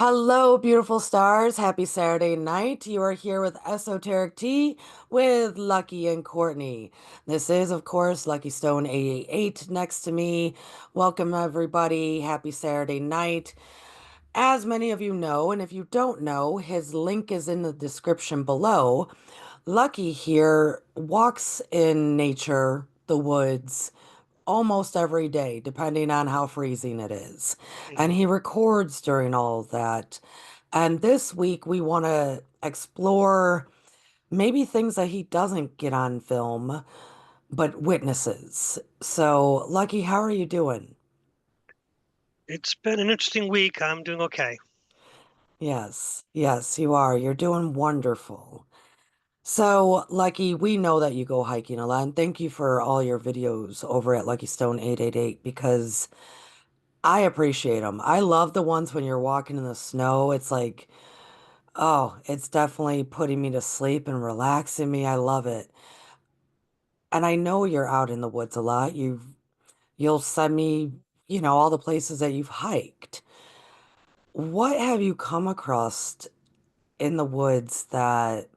Hello, beautiful stars. Happy Saturday night. You are here with Esoteric Tea with Lucky and Courtney. This is, of course, Lucky Stone 888 next to me. Welcome, everybody. Happy Saturday night. As many of you know, and if you don't know, his link is in the description below. Lucky here walks in nature, the woods, almost every day, depending on how freezing it is. And Mhm. he records during all of that. And this week, we want to explore maybe things that he doesn't get on film, but witnesses. So, Lucky, how are you doing? It's been an interesting week. I'm doing okay. Yes, yes, you are. You're doing wonderful. So, Lucky, we know that you go hiking a lot, and thank you for all your videos over at Lucky Stone 888 because I appreciate them. I love the ones when you're walking in the snow. It's like, oh, it's definitely putting me to sleep and relaxing me. I love it. And I know you're out in the woods a lot. You'll send me, all the places that you've hiked. What have you come across in the woods that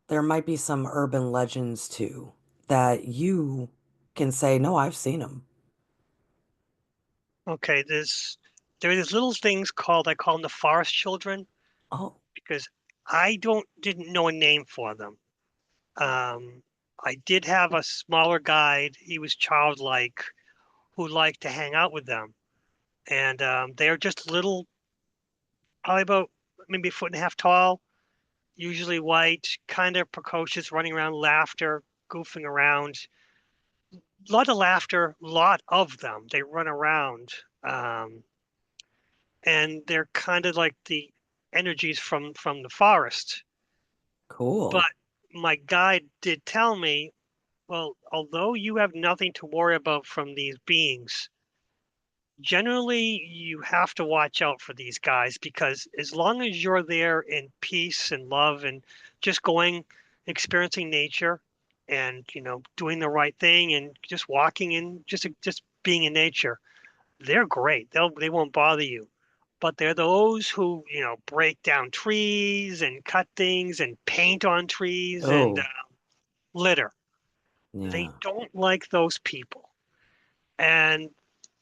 there might be some urban legends to that you can say, no, I've seen them. Okay, there are these little things called I call them the forest children Oh, because I didn't know a name for them. Um, I did have a smaller guide. He was childlike, who liked to hang out with them, and they are just little, probably about maybe a foot and a half tall, usually white, kind of precocious, running around, laughter, goofing around. A lot of laughter, a lot of them. They run around. Um, and they're kind of like the energies from the forest. But cool. my guide did tell me, well, although you have nothing to worry about from these beings, generally you have to watch out for these guys because as long as you're there in peace and love and just going, experiencing nature and doing the right thing and just walking and just being in nature, they're great. They won't bother you. But they're those who, break down trees and cut things and paint on trees and Oh, litter. They yeah. don't like those people. And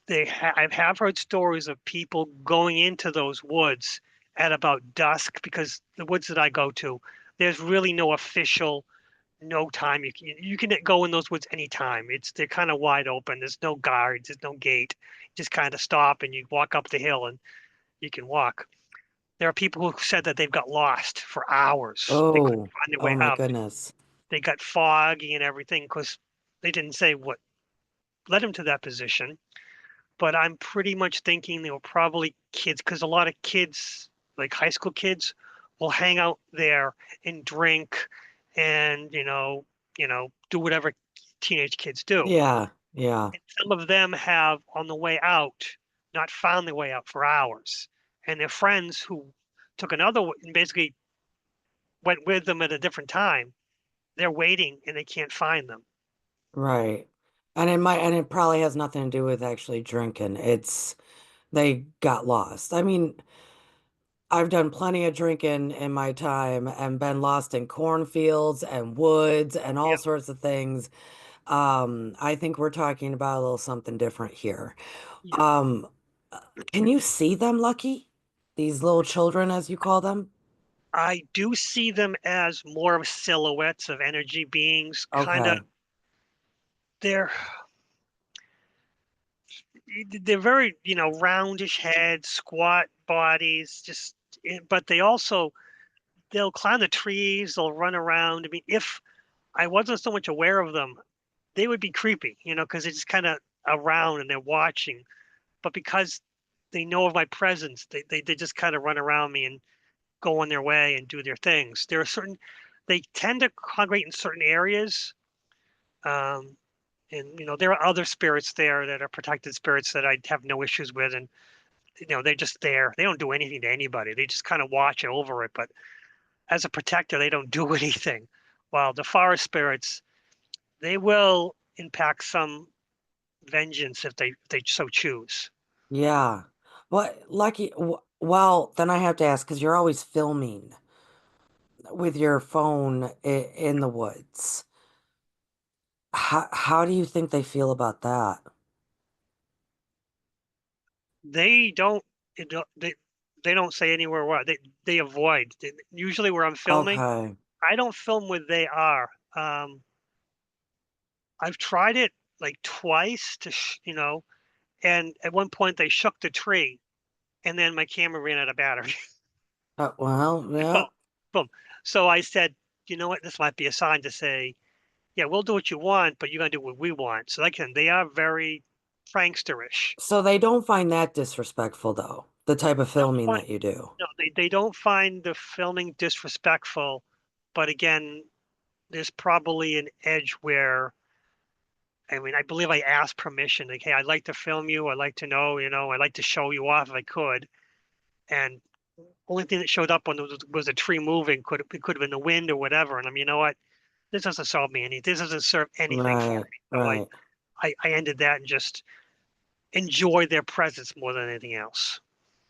I have heard stories of people going into those woods at about dusk because the woods that I go to, there's really no official no time. You can go in those woods anytime. They're kind of wide open. There's no guards. There's no gate. You just kind of stop and you walk up the hill and you can walk. There are people who said that they've got lost for hours. They couldn't Oh, find their oh way my out. goodness. They got foggy and everything because they didn't say what led them to that position. But I'm pretty much thinking they were probably kids because a lot of kids, like high school kids, will hang out there and drink and do whatever teenage kids do. Yeah, yeah. And some of them have on the way out not found their way out for hours, and their friends who took another and basically went with them at a different time, they're waiting and they can't find them. Right. And it probably has nothing to do with actually drinking. It's they got lost. I mean, I've done plenty of drinking in my time and been lost in cornfields and woods and all Yeah, sorts of things. I think we're talking about a little something different here. yeah. Um, can you see them, Lucky? These little children, as you call them? I do see them as more of silhouettes of energy beings, kind of. Okay. They're they're very, roundish heads, squat bodies, just but they'll climb the trees, they'll run around. I mean, if I wasn't so much aware of them, they would be creepy, because they're just kind of around and they're watching. But because they know of my presence, they just kind of run around me and go on their way and do their things. They tend to congregate in certain areas. Um, and, there are other spirits there that are protected spirits that I have no issues with. And, they're just there. They don't do anything to anybody. They just kind of watch it over it. But as a protector, they don't do anything. While the forest spirits, they will impact some vengeance if they so choose. Yeah. What, Lucky, Well, then I have to ask because you're always filming with your phone in the woods. How do you think they feel about that? They don't, it don't- they don't say anywhere where they avoid. Usually where I'm filming, Okay. I don't film where they are. I've tried it like twice and at one point they shook the tree, and then my camera ran out of battery. Well, Boom, yeah. boom. So I said, you know what? This might be a sign to say, yeah, we'll do what you want, but you're gonna do what we want. So they are very pranksterish. So they don't find that disrespectful, though, the type of Don't filming find that you do. no, they don't find the filming disrespectful, but again, there's probably an edge where I mean, I believe I asked permission, like, hey, I'd like to film you. I'd like to know, I'd like to show you off if I could. And only thing that showed up when was a tree moving. It could have been the wind or whatever. And I'm, you know what? This doesn't solve me any. This doesn't serve anything for Right, me. So right. I ended that and just enjoy their presence more than anything else.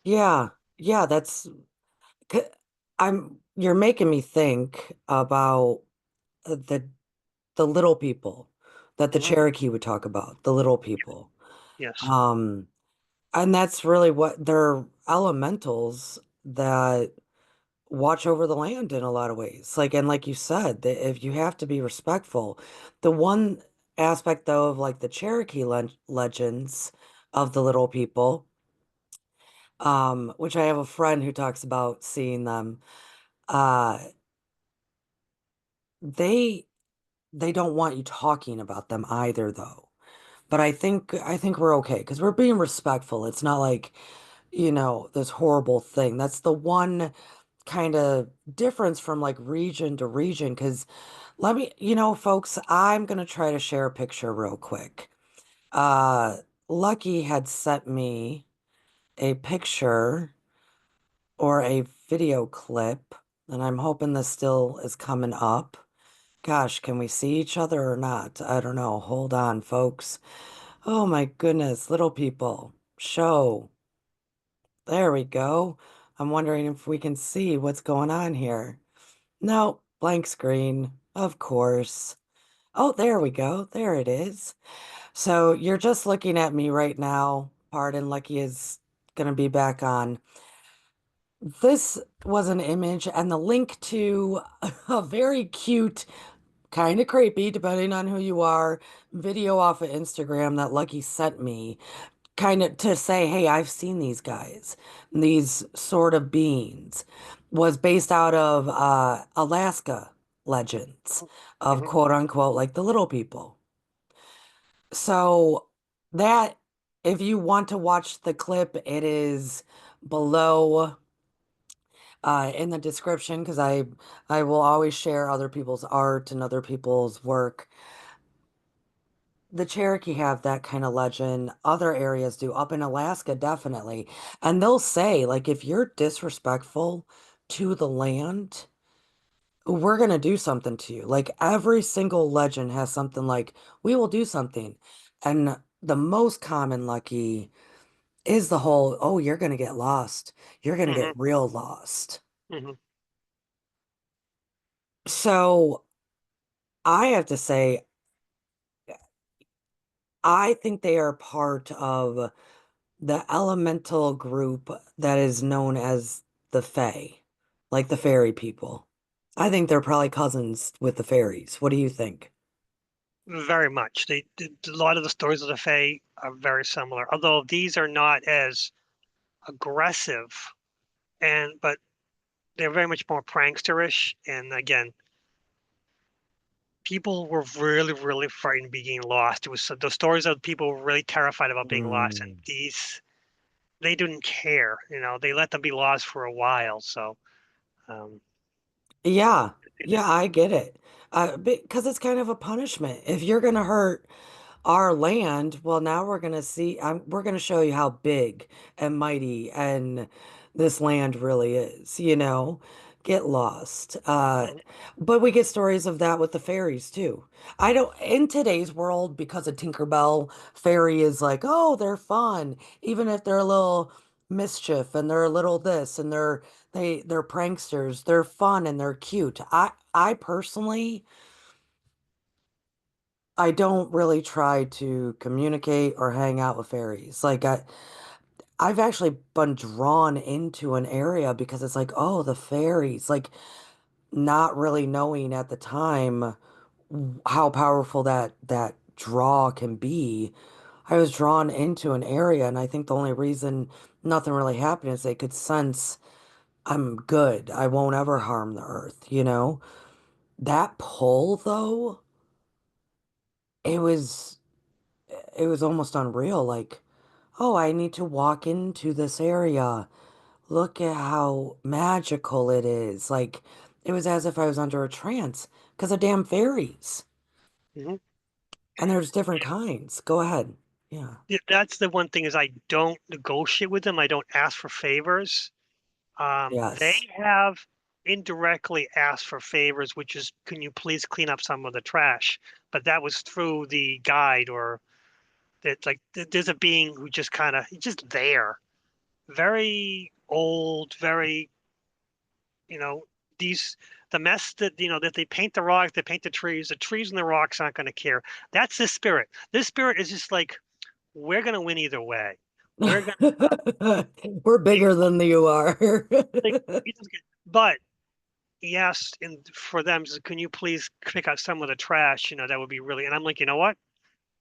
Yeah, yeah, c- you're making me think about the little people that the Hmm. Cherokee would talk about, the little people. Yes. Um, and that's really what they're elementals that watch over the land in a lot of ways. Like, and like you said, that if you have to be respectful, the one aspect though of like the Cherokee legends of the little people, which I have a friend who talks about seeing them, uh, they they don't want you talking about them either though. But I think we're okay because we're being respectful. It's not like, this horrible thing. That's the one kind of difference from like region to region. Because folks, I'm gonna try to share a picture real quick. Uh, Lucky had sent me a picture or a video clip, and I'm hoping this still is coming up. Gosh, can we see each other or not? I don't know. Hold on, folks. Oh my goodness, little people. Show. There we go. I'm wondering if we can see what's going on here. No, blank screen. Of course. Oh, there we go. There it is. So you're just looking at me right now. Pardon, Lucky is going to be back on. This was an image and the link to a very cute, kind of creepy, depending on who you are, video off of Instagram that Lucky sent me kind of to say, hey, I've seen these guys, these sort of beings, was based out of Alaska legends of Hmm. quote unquote like the little people. So that if you want to watch the clip, it is below in the description because I will always share other people's art and other people's work. The Cherokee have that kind of legend. Other areas do. Up in Alaska, definitely. And they'll say, like, if you're disrespectful to the land, we're going to do something to you. Like, every single legend has something like, we will do something. And the most common, Lucky, is the whole, oh, you're going to get lost. You're going to get Hmm. real lost. Hmm. So I have to say, I think they are part of the elemental group that is known as the Fae, like the fairy people. I think they're probably cousins with the fairies. What do you think? Very much. A lot of the stories of the Fae are very similar, although these are not as aggressive, but they're very much more prankster-ish. And again, people were really, really frightened being lost. It was the stories of people were really terrified about being lost, and Mm. these they didn't care. They let them be lost for a while. So um, Yeah, they yeah, did. I get it. Because it's kind of a punishment. If you're gonna hurt our land, well, now we're gonna show you how big and mighty and this land really is, Get lost. Mhm. But we get stories of that with the fairies too. I don't, in today's world, because of Tinkerbell, fairy is like, oh, they're fun, even if they're a little mischief and they're a little this and they're pranksters. They're fun and they're cute. I personally I don't really try to communicate or hang out with fairies. I've actually been drawn into an area because it's like, oh, the fairies, like not really knowing at the time how powerful that draw can be. I was drawn into an area, and I think the only reason nothing really happened is they could sense I'm good. I won't ever harm the earth, you know? That pull though, it was it was almost unreal. Like, oh, I need to walk into this area. Look at how magical it is. Like, it was as if I was under a trance because of damn fairies. Mhm. And there's different kinds. Go ahead. Yeah. That's the one thing is I don't negotiate with them. I don't ask for favors. They Yes. have indirectly asked for favors, which is, can you please clean up some of the trash? But that was through the guide or that like there's a being who just kind of just there, very old, very you know these the mess that that they paint the rocks, they paint the trees and the rocks aren't going to care. That's the spirit. This spirit is just like we're going to win either way. We're going We're to bigger than you are. like, but yes, and for them, can you please pick out some of the trash? That would be really. And I'm like, you know what?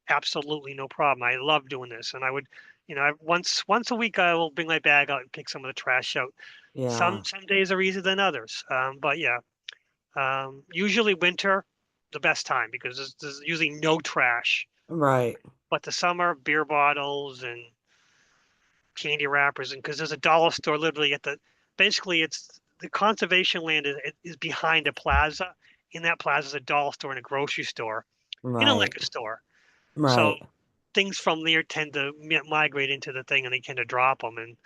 Absolutely no problem. I love doing this, and I would, once a week I will bring my bag out and pick some of the trash out. Some Yeah. some days are easier than others, but yeah, usually winter, the best time because there's usually no trash. Right. But the summer, beer bottles and candy wrappers, and because there's a dollar store literally basically it's the conservation land is behind a plaza. In that plaza is a dollar store and a grocery store and a Right. liquor store. So Right. things from there tend to migrate into the thing, and they tend to drop them. And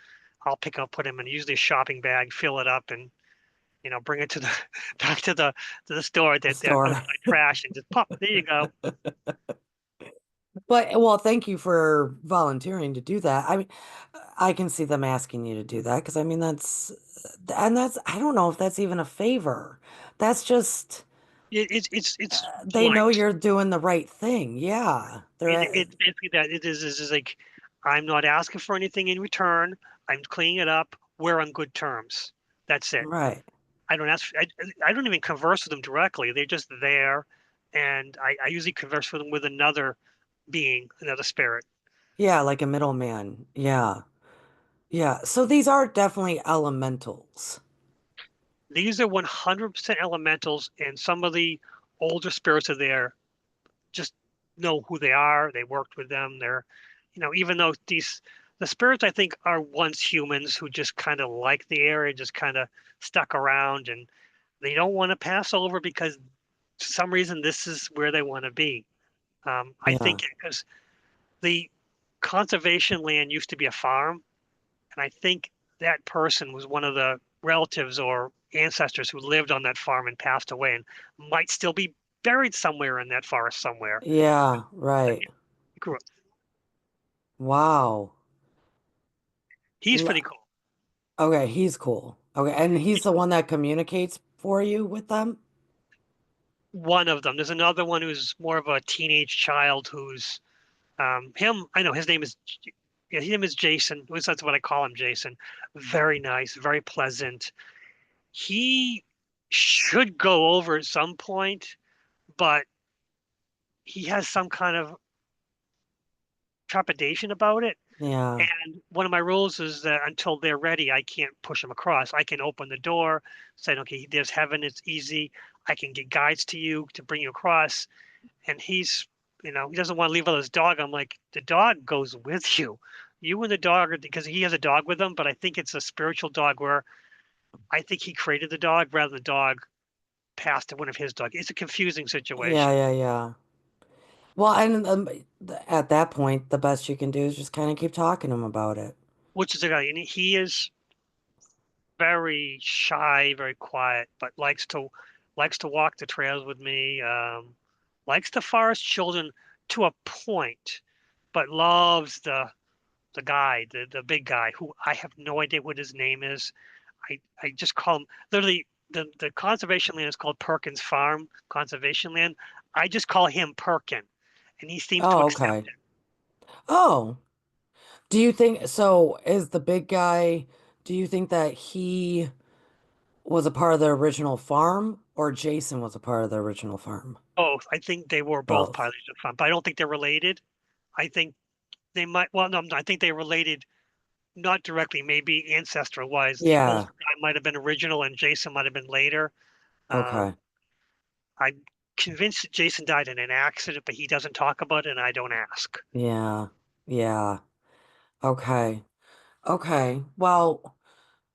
I'll pick up, put them in usually a shopping bag, fill it up, and bring it to the back to the store The that store. outside trash, and just pop. There you go. But well, thank you for volunteering to do that. I mean, I can see them asking you to do that because I mean that's I don't know if that's even a favor. That's just It's they know polite. you're doing the right thing. Yeah. It's basically that it is like I'm not asking for anything in return. I'm cleaning it up. We're on good terms. That's it. Right. I don't ask. I don't even converse with them directly. They're just there, and I usually converse with them with another being, another spirit. Yeah, like a middleman. Yeah. Yeah. So these are definitely elementals. These are 100% elementals, and some of the older spirits are there. Just know who they are. They worked with them. Even though the spirits I think are once humans who just kind of like the area, just kind of stuck around, and they don't want to pass over because for some reason this is where they want to be. I Yeah. think because the conservation land used to be a farm, and I think that person was one of the relatives or ancestors who lived on that farm and passed away and might still be buried somewhere in that forest somewhere. Yeah, But right. he grew up. Wow. He's L- pretty cool. Okay, he's cool. Okay, and he's the one that communicates for you with them? One of them. There's another one who's more of a teenage child who's him. I know his name is yeah, his name is Jason. At least that's what I call him, Jason. Very nice, very pleasant. He should go over at some point, but he has some kind of trepidation about it. Yeah. And one of my rules is that until they're ready, I can't push them across. I can open the door, say, okay, there's heaven, it's easy. I can get guides to you to bring you across. And he doesn't want to leave with his dog. I'm like, the dog goes with you. You and the dog, because he has a dog with him, but I think it's a spiritual dog where I think he created the dog rather than the dog passed to one of his dogs. It's a confusing Yeah, situation, yeah, yeah. Well, and at that point, the best you can do is just kind of keep talking to him about it. which is a guy, and he is very shy, very quiet, but likes to walk the trails with me. Likes to forest children to a point, but loves the the guy, the big guy, who I have no idea what his name is. I just call him literally the conservation land is called Perkins Farm Conservation Land. I just call him Perkin, and he seems to Oh, accept okay. it. Oh, do you think so? Is the big guy, do you think that he was a part of the original farm or Jason was a part of the original farm? Both. I think they were both Both. pilots of fun, but I don't think they're related. I think they might. Well, no, I think they're related, not directly, maybe ancestral wise. The older Yeah. guy might have been original, and Jason might have been later. Okay. Um, I'm convinced that Jason died in an accident, but he doesn't talk about it, and I don't ask. Yeah. Yeah. Okay. Okay. Well,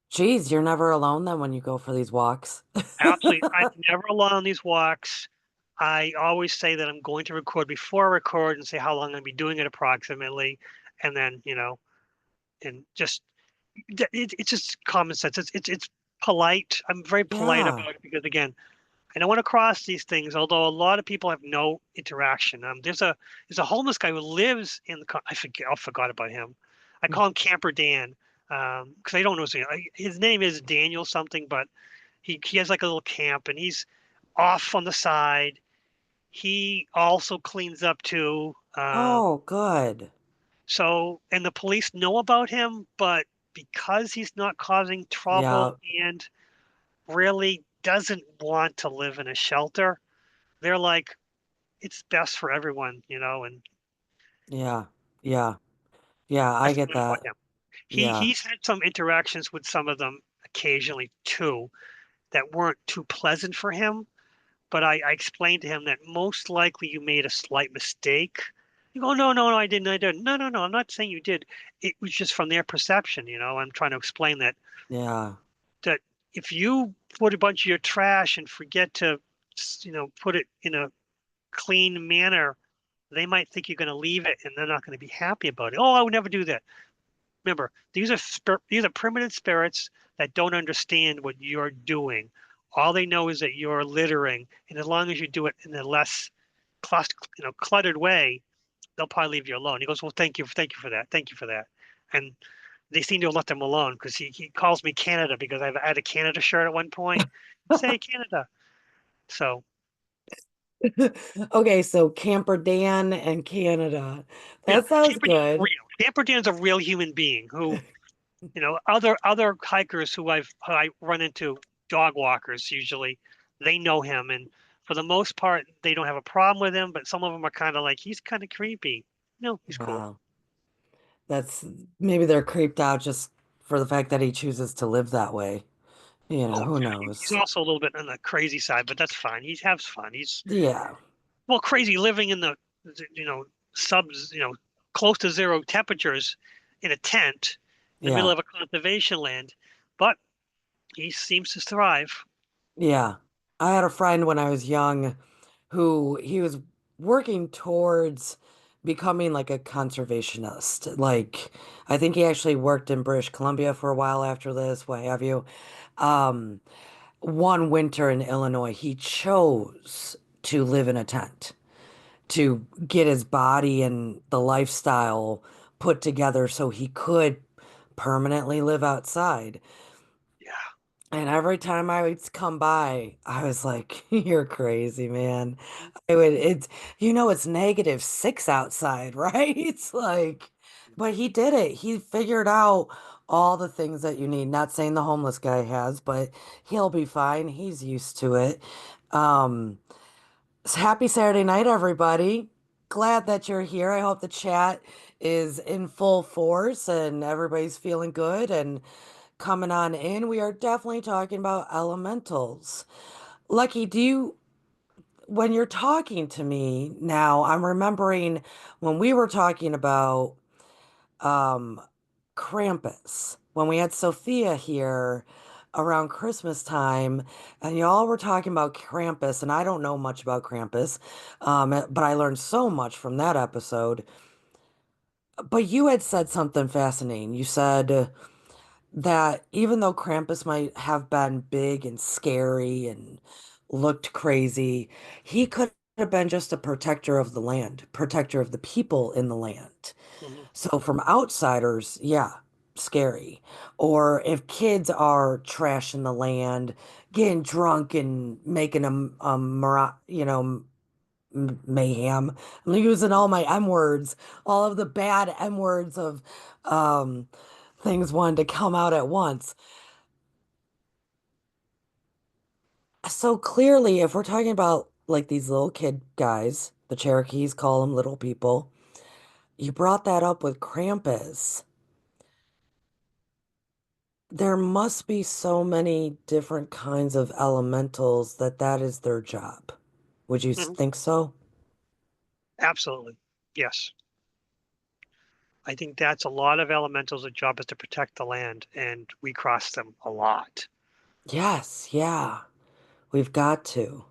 geez, you're never alone then when you go for these walks. Absolutely. I'm never alone on these walks. I always say that I'm going to record before I record and say how long I'm going to be doing it approximately. And then, and just, it's just common sense. It's polite. I'm very polite Yeah. about it because, again, I don't want to cross these things, although a lot of people have no interaction. There's a homeless guy who lives in I forgot about him. I call him Camper Dan because I don't know his name. His name is Daniel something, but he has like a little camp and he's off on the side. He also cleans up too. Oh, good. And the police know about him, but because he's not causing Yeah. trouble and really doesn't want to live in a shelter, they're like, it's best for everyone, and Yeah. Yeah. Yeah, I that's get what I know about that. him. Yeah. He's had some interactions with some of them occasionally too that weren't too pleasant for him. But I explained to him that most likely you made a slight mistake. You go, no, no, no, I didn't, I didn't. No, no, no, I'm not saying you did. It was just from their perception, I'm trying to explain Yeah. that if you put a bunch of your trash and forget to, put it in a clean manner, they might think you're going to leave it and they're not going to be happy about it. Oh, I would never do that. Remember, these are primitive spirits that don't understand what you're doing. All they know is that you're littering, and as long as you do it in a less cluttered way, they'll probably leave you alone. He goes, "Well, thank you for that, thank you for that," and they seem to have let them alone because he calls me Canada because I had a Canada shirt at one point. Say Canada. So Okay, so Camper Dan and Canada. yeah, That sounds Camper Dan's good. real. Camper Dan's a real human being who other hikers who I run into, dog walkers usually, they know him, and for the most part, they don't have a problem with him. But some of them are kind of like, he's kind of creepy. No, he's cool. Wow. That's maybe they're creeped out just for the fact that he chooses to live that way. Oh Who yeah, he's knows? also a little bit on the crazy side, but that's fine. He has fun. He's Yeah. well crazy living in the you know subs close to zero temperatures in a tent in the middle Yeah. of a conservation land, but he seems to thrive. Yeah. I had a friend when I was young who he was working towards becoming like a conservationist. Like, I think he actually worked in British Columbia for a while after this, what have you. Um, one winter in Illinois, he chose to live in a tent to get his body and the lifestyle put together so he could permanently live outside. Yeah. And every time I would come by, I was like, "You're crazy, man." I would, it's -6 outside, right? It's like, but he did it. He figured out all the things that you need. Not saying the homeless guy has, but he'll be fine. He's used to it. Um, Happy Saturday night, everybody. Glad that you're here. I hope the chat is in full force and everybody's feeling good and coming on in. We are definitely talking about elementals. Lucky, when you're talking to me now, I'm remembering when we were talking about um, Krampus, when we had Sophia here around Christmas time, and y'all were talking about Krampus, and I don't know much about Krampus, but I learned so much from that episode. But you had said something fascinating. You said that even though Krampus might have been big and scary and looked crazy, he could have been just a protector of the land, protector of the people in the land. So from outsiders, yeah, scary. Or if kids are trashing the land, getting drunk and making mayhem. I'm using all my M words, all of the bad M words of um, things wanted to come out at once. So clearly, if we're talking about like these little kid guys, the Cherokees call them little people, you brought that up with Krampus. There must be so many different kinds of elementals that that is their job. Would you Mhm. think so? Absolutely. Yes. I think that's a lot of elementals' job is to protect the land, and we cross them a lot. Yes, yeah, we've got to.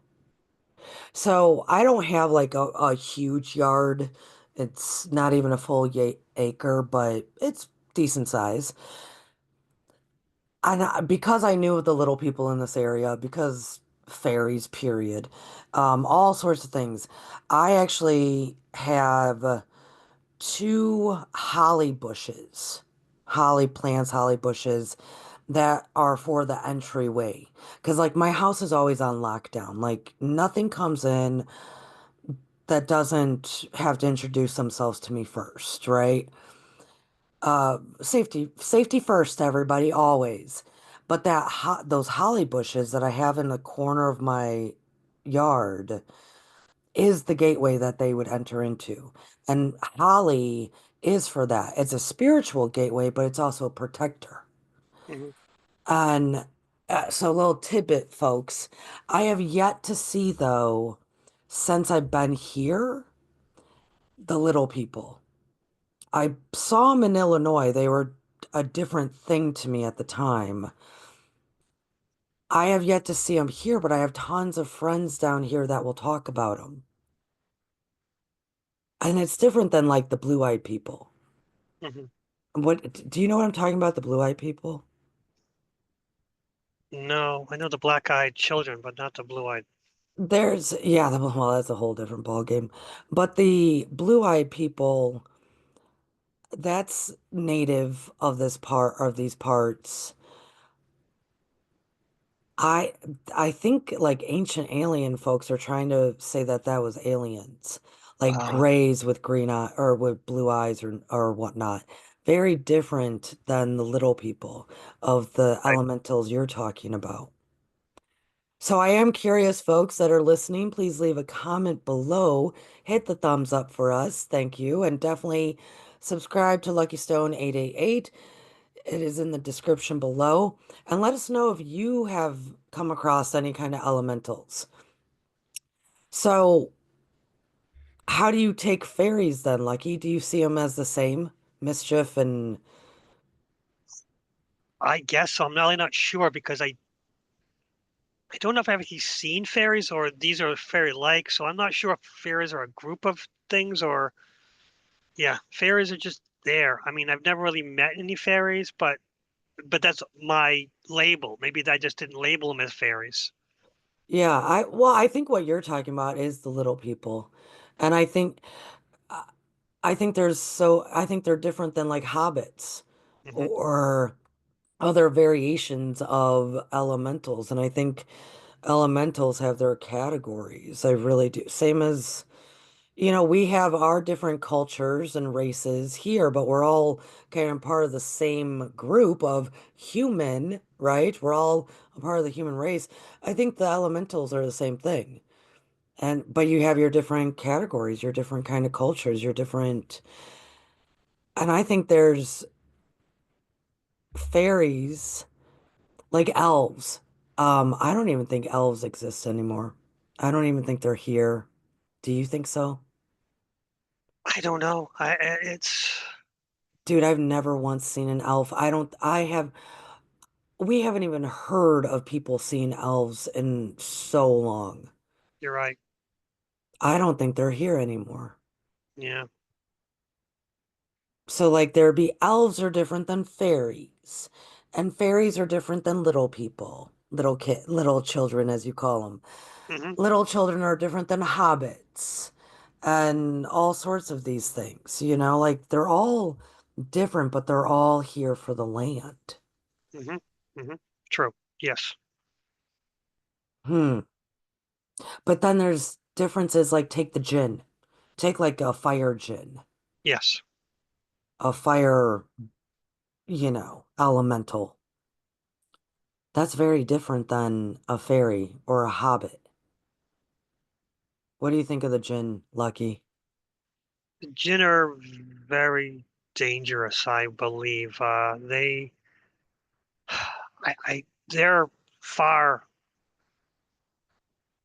So I don't have like a huge yard. It's not even a full acre, but it's decent size. And because I knew the little people in this area, because fairies, period, all sorts of things. I actually have two holly bushes, holly plants, holly bushes that are for the entryway. Because, like, my house is always on lockdown. Like, nothing comes in that doesn't have to introduce themselves to me first, right? Safety first, everybody, always. But those holly bushes that I have in the corner of my yard is the gateway that they would enter into. And holly is for that. It's a spiritual gateway, but it's also a protector. Mhm. And so, little tidbit, folks, I have yet to see, though, since I've been here, the little people. I saw them in Illinois. They were a different thing to me at the time. I have yet to see them here, but I have tons of friends down here that will talk about them. And it's different than like the blue-eyed people. Mhm. What do you know what I'm talking about, the blue-eyed people? No, I know the black-eyed children, but not the blue-eyed. Yeah, well, that's a whole different ball game. But the blue-eyed people, that's native of this part of these parts. I I think like ancient alien folks are trying to say that that was aliens, like Uh, grays with green eye or with blue eyes or whatnot. Very different than the little people of the I, elementals you're talking about. So I am curious, folks that are listening, please leave a comment below. Hit the thumbs up for us. Thank you. And definitely subscribe to Lucky Stone 888. It is in the description below. And let us know if you have come across any kind of elementals. So, how do you take fairies then, Lucky? Do you see them as the same? Mischief and I guess so. I'm really not sure because I don't know if I've actually seen fairies or these are fairy-like, so I'm not sure if fairies are a group of things or yeah, fairies are just there. I mean, I've never really met any fairies, but that's my label. Maybe I just didn't label them as fairies. yeah, I think what you're talking about is the little people. And uh, I think they're different than like hobbits Hmm. or other variations of elementals. And I think elementals have their categories. I really do. Same as, we have our different cultures and races here, but we're all kind of part of the same group of human, right? We're all a part of the human race. I think the elementals are the same thing. But you have your different categories, your different kind of cultures, your different, and I think there's fairies, like elves. I don't even think elves exist anymore. I don't even think they're here. Do you think so? I don't know. It's Dude, I've never once seen an elf. We haven't even heard of people seeing elves in so long. you're right. I don't think they're here anymore. Yeah. So, like, there be elves are different than fairies, and fairies are different than little people, little children, as you call them. Hmm. Little children are different than hobbits. and all sorts of these things, like they're all different, but they're all here for the land. Hmm. Hmm. True. Yes. Hmm. But then there's differences like take the gin. Take like a fire gin, Yes. a fire, elemental. That's very different than a fairy or a hobbit. What do you think of the gin, Lucky? Jinn are very dangerous, I believe. They're far.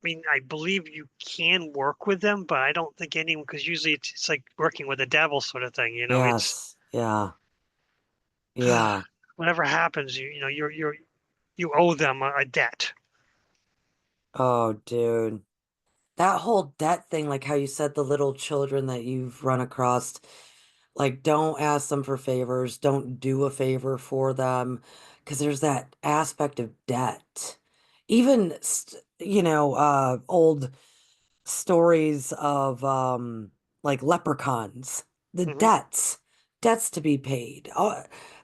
I mean, I believe you can work with them, but I don't think anyone, because usually it's like working with the devil sort of thing. It's Yes. Yeah. Yeah. whatever happens, you owe them a debt. Oh, dude. That whole debt thing, like how you said the little children that you've run across, like don't ask them for favors, don't do a favor for them, because there's that aspect of debt. Even, old stories of like leprechauns, the Hmm. debts to be paid.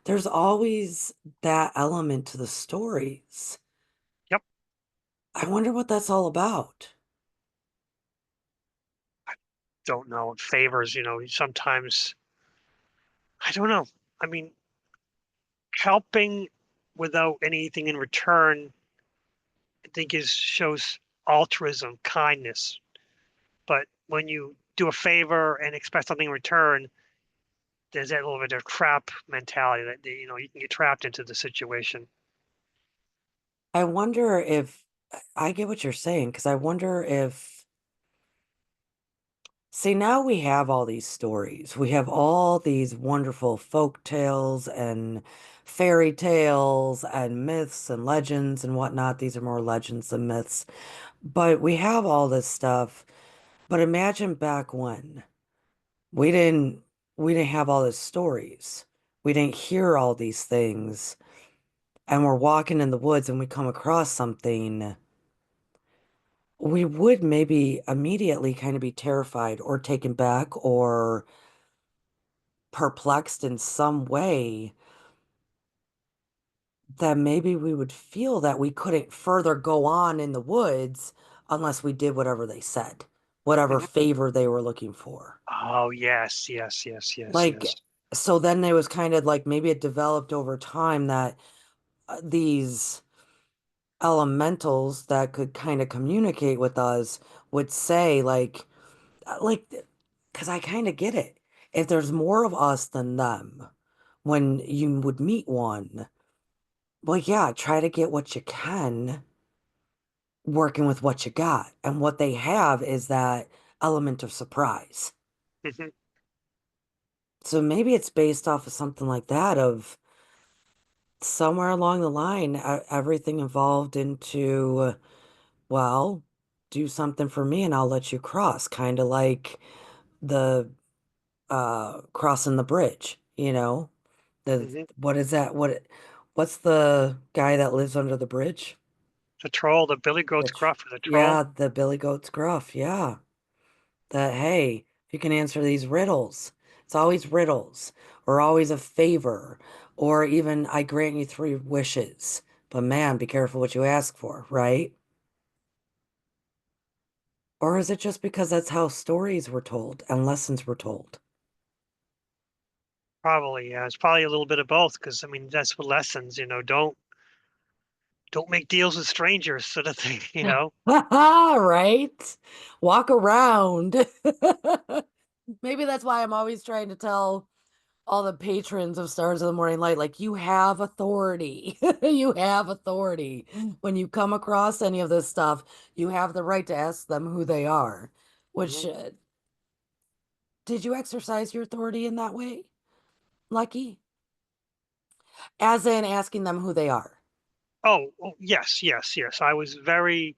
There's always that element to the stories. Yep. I wonder what that's all about. Don't know. Favors, sometimes I don't know. I mean, helping without anything in return, I think is shows altruism, kindness. But when you do a favor and expect something in return, there's that little bit of trap mentality that you can get trapped into the situation. I wonder if I get what you're saying, because I wonder if, see, now we have all these stories. We have all these wonderful folk tales and fairy tales and myths and legends and whatnot. These are more legends than myths. But we have all this stuff. But imagine back when we didn't we didn't have all these stories. We didn't hear all these things. And we're walking in the woods and we come across something, we would maybe immediately kind of be terrified or taken back or perplexed in some way that maybe we would feel that we couldn't further go on in the woods unless we did whatever they said, whatever Mhm. favor they were looking for. Oh, yes, yes, yes, yes, Like, yes. so then it was kind of like maybe it developed over time that these elementals that could kind of communicate with us would say, like, because I kind of get it. If there's more of us than them, when you would meet one, well, yeah, try to get what you can working with what you got. And what they have is that element of surprise. Hmm. So maybe it's based off of something like that, of somewhere along the line, everything evolved into, well, do something for me and I'll let you cross, kind of like the crossing the bridge, The Hmm. what is that? What's the guy that lives under the bridge? The troll, the Billy Goat's That's gruff, the troll. yeah, the Billy Goat's Gruff. Yeah. That hey, if you can answer these riddles, it's always riddles or always a favor or even I grant you three wishes. But man, be careful what you ask for, right? Or is it just because that's how stories were told and lessons were told? Probably, yeah. It's probably a little bit of both, because I mean that's what lessons, don't make deals with strangers, sort of thing. Right? Walk around. Maybe that's why I'm always trying to tell all the patrons of Stars of the Morning Light, like, you have authority. You have authority. When you come across any of this stuff, you have the right to ask them who they are. Which, Hmm. did you exercise your authority in that way, Lucky? As in asking them who they are. Oh, yes, yes, yes. I was very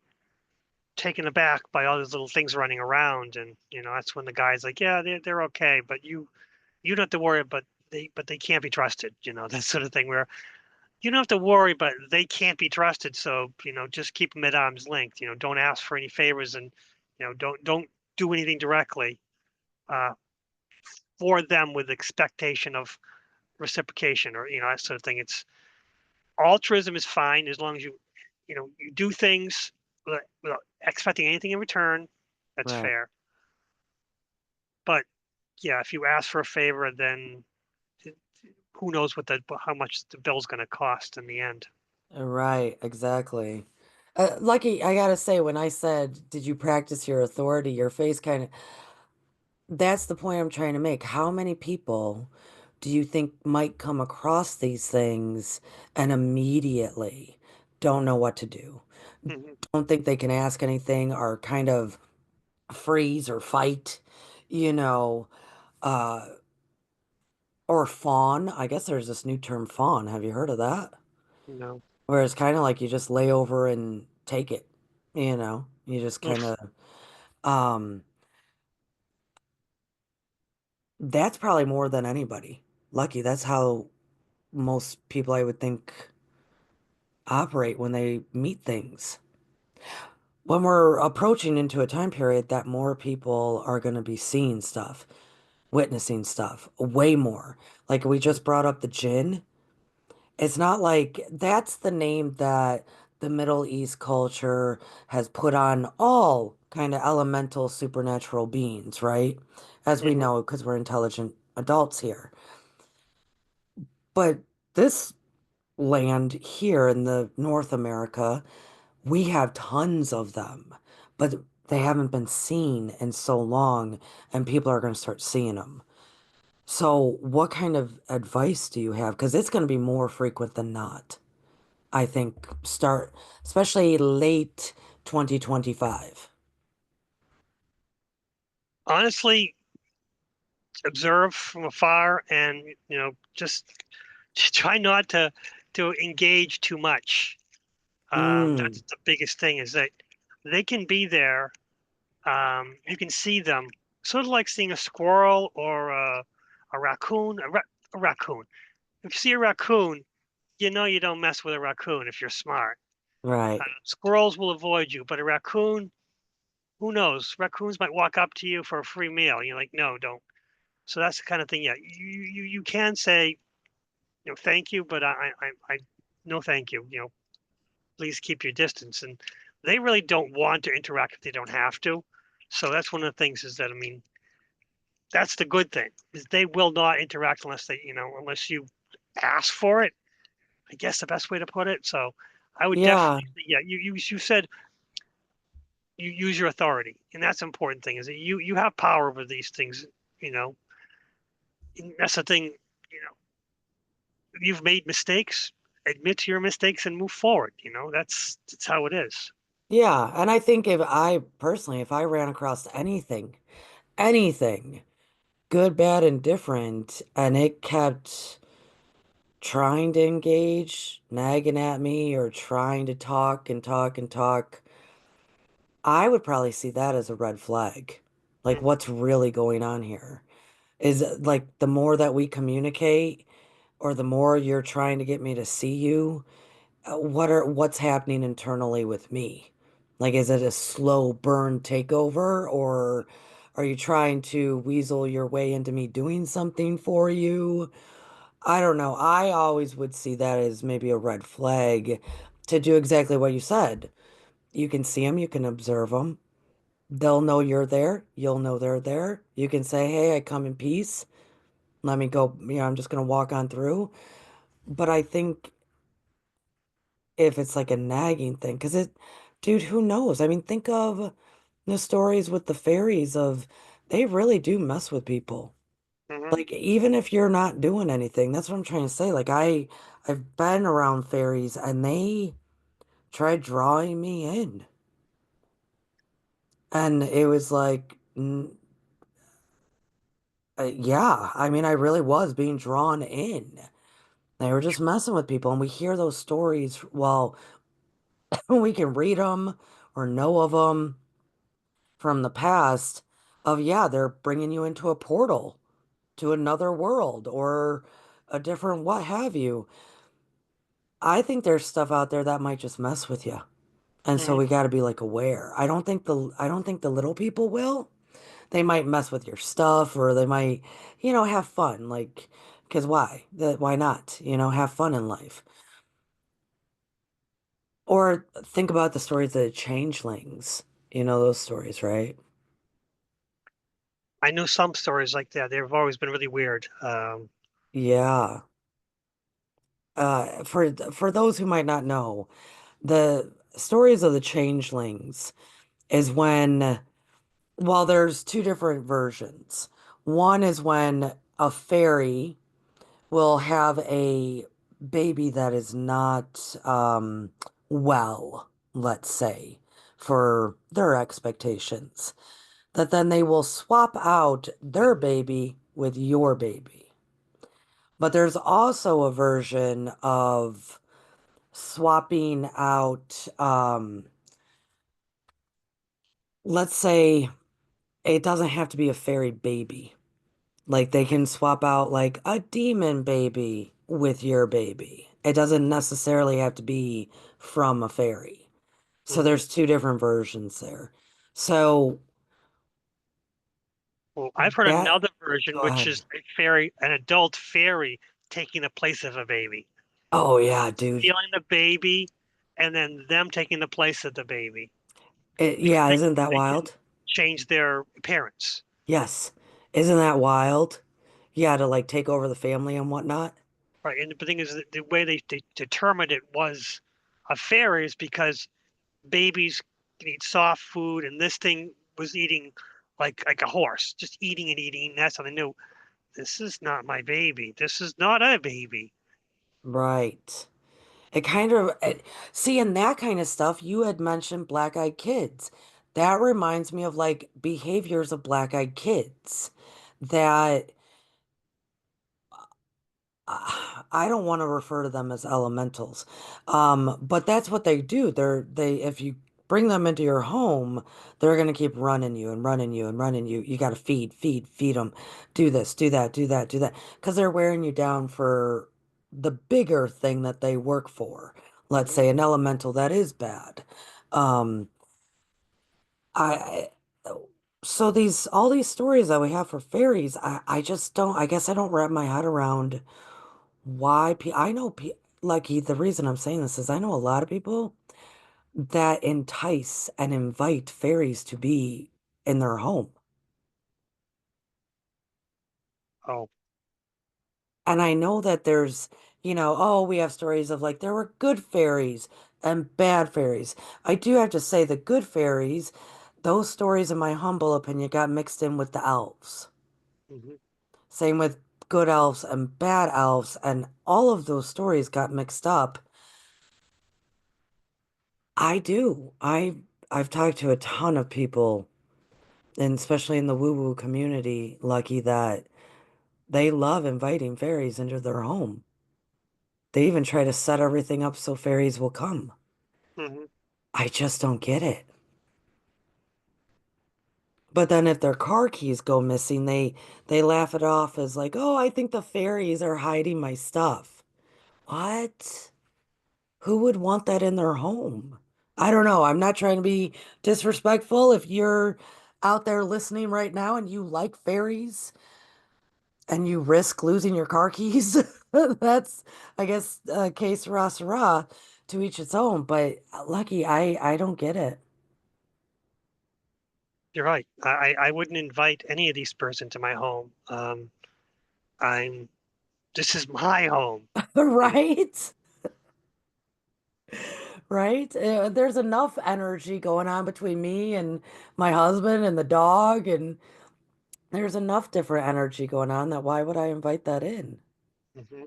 taken aback by all these little things running around, and that's when the guy's like, "Yeah, they're okay, but you don't have to worry, but they can't be trusted." That sort of thing where you don't have to worry, but they can't be trusted. So just keep them at arm's length. Don't ask for any favors, and don't do anything directly. uh, for them with expectation of reciprocation or that sort of thing. It's altruism is fine as long as you do things without expecting anything in return. That's Right. fair. But yeah, if you ask for a favor, then who knows how much the bill's going to cost in the end. Right, exactly. Lucky, I gotta say, when I said, did you practice your authority, your face kind of, that's the point I'm trying to make. How many people do you think might come across these things and immediately don't know what to do? Hmm. Don't think they can ask anything or kind of freeze or fight, you know, uh, or fawn. I guess there's this new term fawn. Have you heard of that? You know. Where it's kind of like you just lay over and take it, you just kind Oof. of, um, that's probably more than anybody. Lucky, that's how most people I would think operate when they meet things. When we're approaching into a time period that more people are going to be seeing stuff, witnessing stuff, way more. Like we just brought up the jinn. It's not like that's the name that the Middle East culture has put on all kind of elemental supernatural beings, right? As we Hmm. know, because we're intelligent adults here. But this land here in the North America, we have tons of them, but they haven't been seen in so long, and people are going to start seeing them. So, what kind of advice do you have? Because it's going to be more frequent than not. I think start, especially late 2025. Honestly, observe from afar and just try not to engage too much. Mm, That's the biggest thing is that they can be there. You can see them, sort of like seeing a squirrel or a raccoon. A raccoon. If you see a raccoon, you know you don't mess with a raccoon if you're smart. right. Squirrels will avoid you, but a raccoon, who knows? Raccoons might walk up to you for a free meal. You're like, no, don't. So that's the kind of thing. Yeah, you can say, thank you, but no, thank you. Please keep your distance. And they really don't want to interact if they don't have to. So that's one of the things is that, I mean, that's the good thing is they will not interact unless you ask for it. I guess the best way to put it. So I would Yeah. definitely, yeah, you said you use your authority, and that's the important thing is that you have power over these things. You know, and that's the thing. You know, if you've made mistakes, admit to your mistakes and move forward. That's how it is. Yeah. And I think if I personally, if I ran across anything, good, bad, and different, and it kept trying to engage, nagging at me, or trying to talk and talk and talk, I would probably see that as a red flag. Like, Hmm. what's really going on here? Is like the more that we communicate, or the more you're trying to get me to see you, what's happening internally with me? Like, is it a slow burn takeover, or are you trying to weasel your way into me doing something for you? I don't know. I always would see that as maybe a red flag to do exactly what you said. You can see them, you can observe them. They'll know you're there. You'll know they're there. You can say, "Hey, I come in peace. Let me go. I'm just going to walk on through." But I think if it's like a nagging thing, because dude, who knows? I mean, think of the stories with the fairies of they really do mess with people. Hmm. Like, even if you're not doing anything, that's what I'm trying to say. Like, I've been around fairies and they tried drawing me in. And it was like, yeah, I mean, I really was being drawn in. They were just messing with people. And we hear those stories, well, we can read them or know of them from the past of, yeah, they're bringing you into a portal to another world or a different what have you. I think there's stuff out there that might just mess with you. And so Hmm. we got to be like aware. I don't think the little people will. they might mess with your stuff or they might, have fun. Like, because why not? Have fun in life. Or think about the stories of the changelings. You know those stories, right? I know some stories like that. They've always been really weird. Yeah. For those who might not know, the stories of the changelings is when, well, there's two different versions. One is when a fairy will have a baby that is not well, let's say, for their expectations, that then they will swap out their Mhm. baby with your baby. But there's also a version of swapping out, let's say it doesn't have to be a fairy baby. Like they can swap out like a demon baby with your baby. It doesn't necessarily have to be from a fairy. So Mhm. there's two different versions there. So Well, I've heard that, another version, go which ahead. is a fairy, an adult fairy taking the place of a baby, Oh yeah, dude. stealing the baby, and then them taking the place of the baby because Yeah, isn't that they can wild? change their appearance. Yes. Isn't that wild? Yeah, to like take over the family and whatnot. Right. And the thing is that the way they determined it was a fairy is because babies can eat soft food, and this thing was eating like a horse, just eating and eating. That's how they knew this is not my baby. This is not a baby. Right. It kind of, see, in that kind of stuff, you had mentioned black-eyed kids. That reminds me of like behaviors of black-eyed kids that I don't want to refer to them as elementals. But that's what they do. If you bring them into your home, they're going to keep running you and running you and running you. You got to feed them. Do this, do that, do that, do that. Because they're wearing you down for the bigger thing that they work for. Let's Hmm. say an elemental that is bad. Um, I, so all these stories that we have for fairies, I just don't, I guess I don't wrap my head around why I know Lucky, the reason I'm saying this is I know a lot of people that entice and invite fairies to be in their home. Oh, And I know that there's, oh, we have stories of like there were good fairies and bad fairies. I do have to say the good fairies, those stories, in my humble opinion, got mixed in with the elves. hmm. Same with good elves and bad elves, and all of those stories got mixed up. I do. I've talked to a ton of people, and especially in the woo-woo community, Lucky, that they love inviting fairies into their home. They even try to set everything up so fairies will come. Hmm. I just don't get it. But then if their car keys go missing, they laugh it off as like, "Oh, I think the fairies are hiding my stuff." What? Who would want that in their home? I don't know. I'm not trying to be disrespectful. If you're out there listening right now and you like fairies and you risk losing your car keys, that's, I guess, case sarah sarah, to each its own. But Lucky, I don't get it. You're right. I wouldn't invite any of these spirits into my home. I'm this is my home. You know. Right? Right? There's enough energy going on between me and my husband and the dog, and there's enough different energy going on that why would I invite that in? Hmm.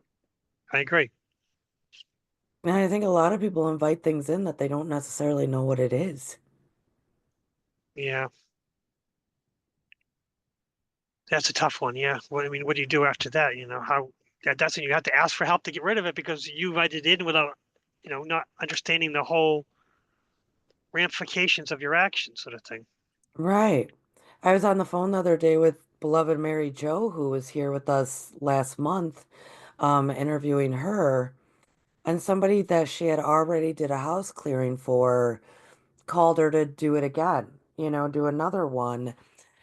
I agree. And I think a lot of people invite things in that they don't necessarily know what it is. Yeah, that's a tough one. Yeah. What I mean, what do you do after that? You know, how that's when you have to ask for help to get rid of it because you invited it in without, not understanding the whole ramifications of your actions, sort of thing. Right. I was on the phone the other day with beloved Mary Jo, who was here with us last month, interviewing her, and somebody that she had already did a house clearing for called her to do it again, do another one.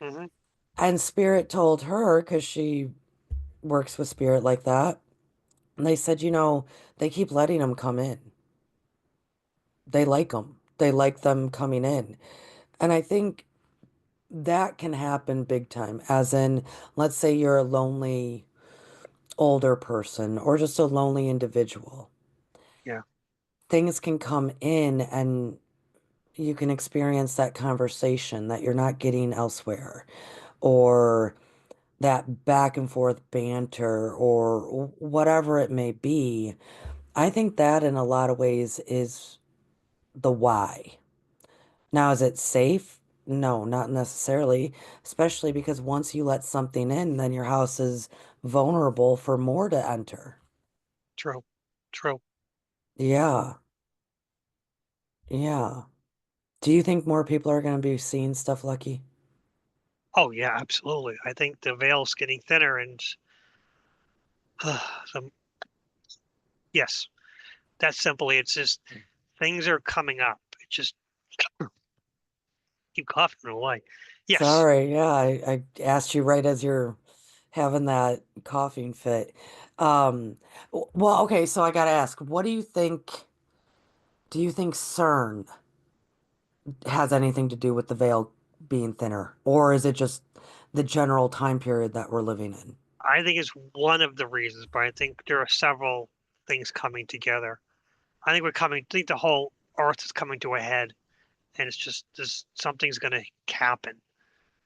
Hmm. And Spirit told her, because she works with Spirit like that, and they said, they keep letting them come in. They like them. They like them coming in. And I think that can happen big time, as in, let's say you're a lonely older person or just a lonely individual. Yeah, Things can come in and you can experience that conversation that you're not getting elsewhere, or that back and forth banter, or whatever it may be. I think that in a lot of ways is the why. Now, is it safe? No, not necessarily, especially because once you let something in, then your house is vulnerable for more to enter. true, true. Yeah, yeah. Do you think more people are going to be seeing stuff, Lucky? Oh yeah, absolutely. I think the veil's getting thinner, and some yes, that's simply it's just things are coming up. It just keep coughing away. Yes, Sorry, yeah, I asked you right as you're having that coughing fit. Well, okay, so I gotta ask, what do you think CERN has anything to do with the veil being thinner? Or is it just the general time period that we're living in? I think it's one of the reasons, but I think there are several things coming together. I think we're coming. I think the whole Earth is coming to a head, and it's just this something's going to happen,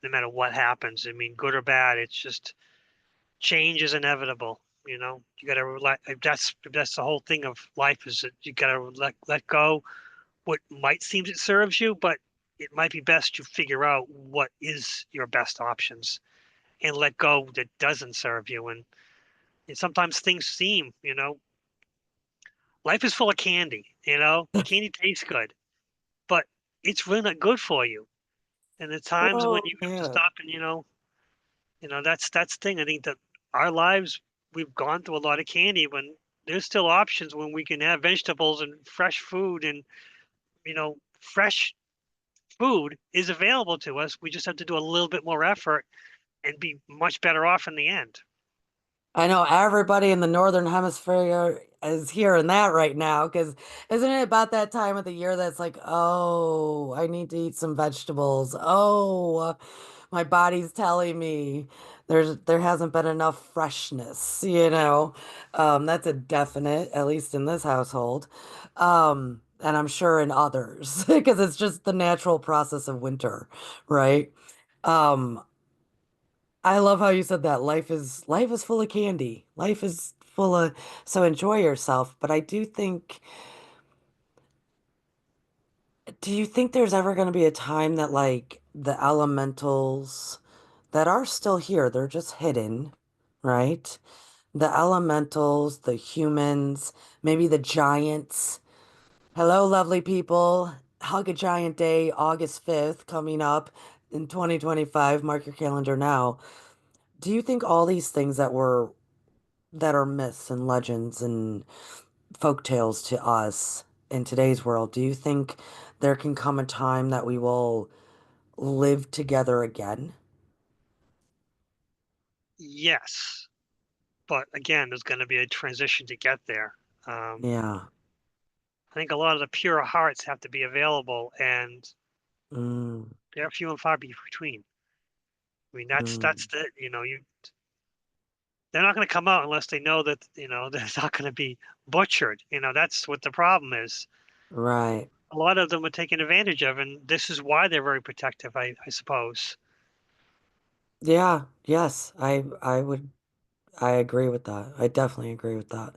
no matter what happens. I mean, good or bad. It's just change is inevitable. You got to let. If that's the whole thing of life is that you got to let go what might seem it serves you, but it might be best to figure out what is your best options and let go that doesn't serve you. And sometimes things seem, life is full of candy. Candy tastes good, but it's really not good for you. And the times when Well, you have to yeah. stop and that's the thing. I think that our lives we've gone through a lot of candy when there's still options when we can have vegetables and fresh food and fresh food is available to us. We just have to do a little bit more effort and be much better off in the end. I know everybody in the Northern Hemisphere is hearing that right now because isn't it about that time of the year that's like, oh, I need to eat some vegetables. Oh, my body's telling me there hasn't been enough freshness, you know. That's a definite, at least in this household. And I'm sure in others because it's just the natural process of winter, right? Um, I love how you said that life is full of candy. Life is full of so enjoy yourself. But I do you think there's ever going to be a time that like the elementals that are still here, they're just hidden, right? The elementals, the humans, maybe the giants. Hello, lovely people. Hug a Giant Day, August 5th, coming up in 2025. Mark your calendar now. Do you think all these things that are myths and legends and folk tales to us in today's world, do you think there can come a time that we will live together again? Yes, but again, there's going to be a transition to get there. Yeah. I think a lot of the pure hearts have to be available, and Mm, they're few and far between. I mean, that's mm. the they're not going to come out unless they know that they're not going to be butchered. That's what the problem is. Right. A lot of them are taken advantage of, and this is why they're very protective, I suppose. Yeah. Yes. I agree with that. I definitely agree with that.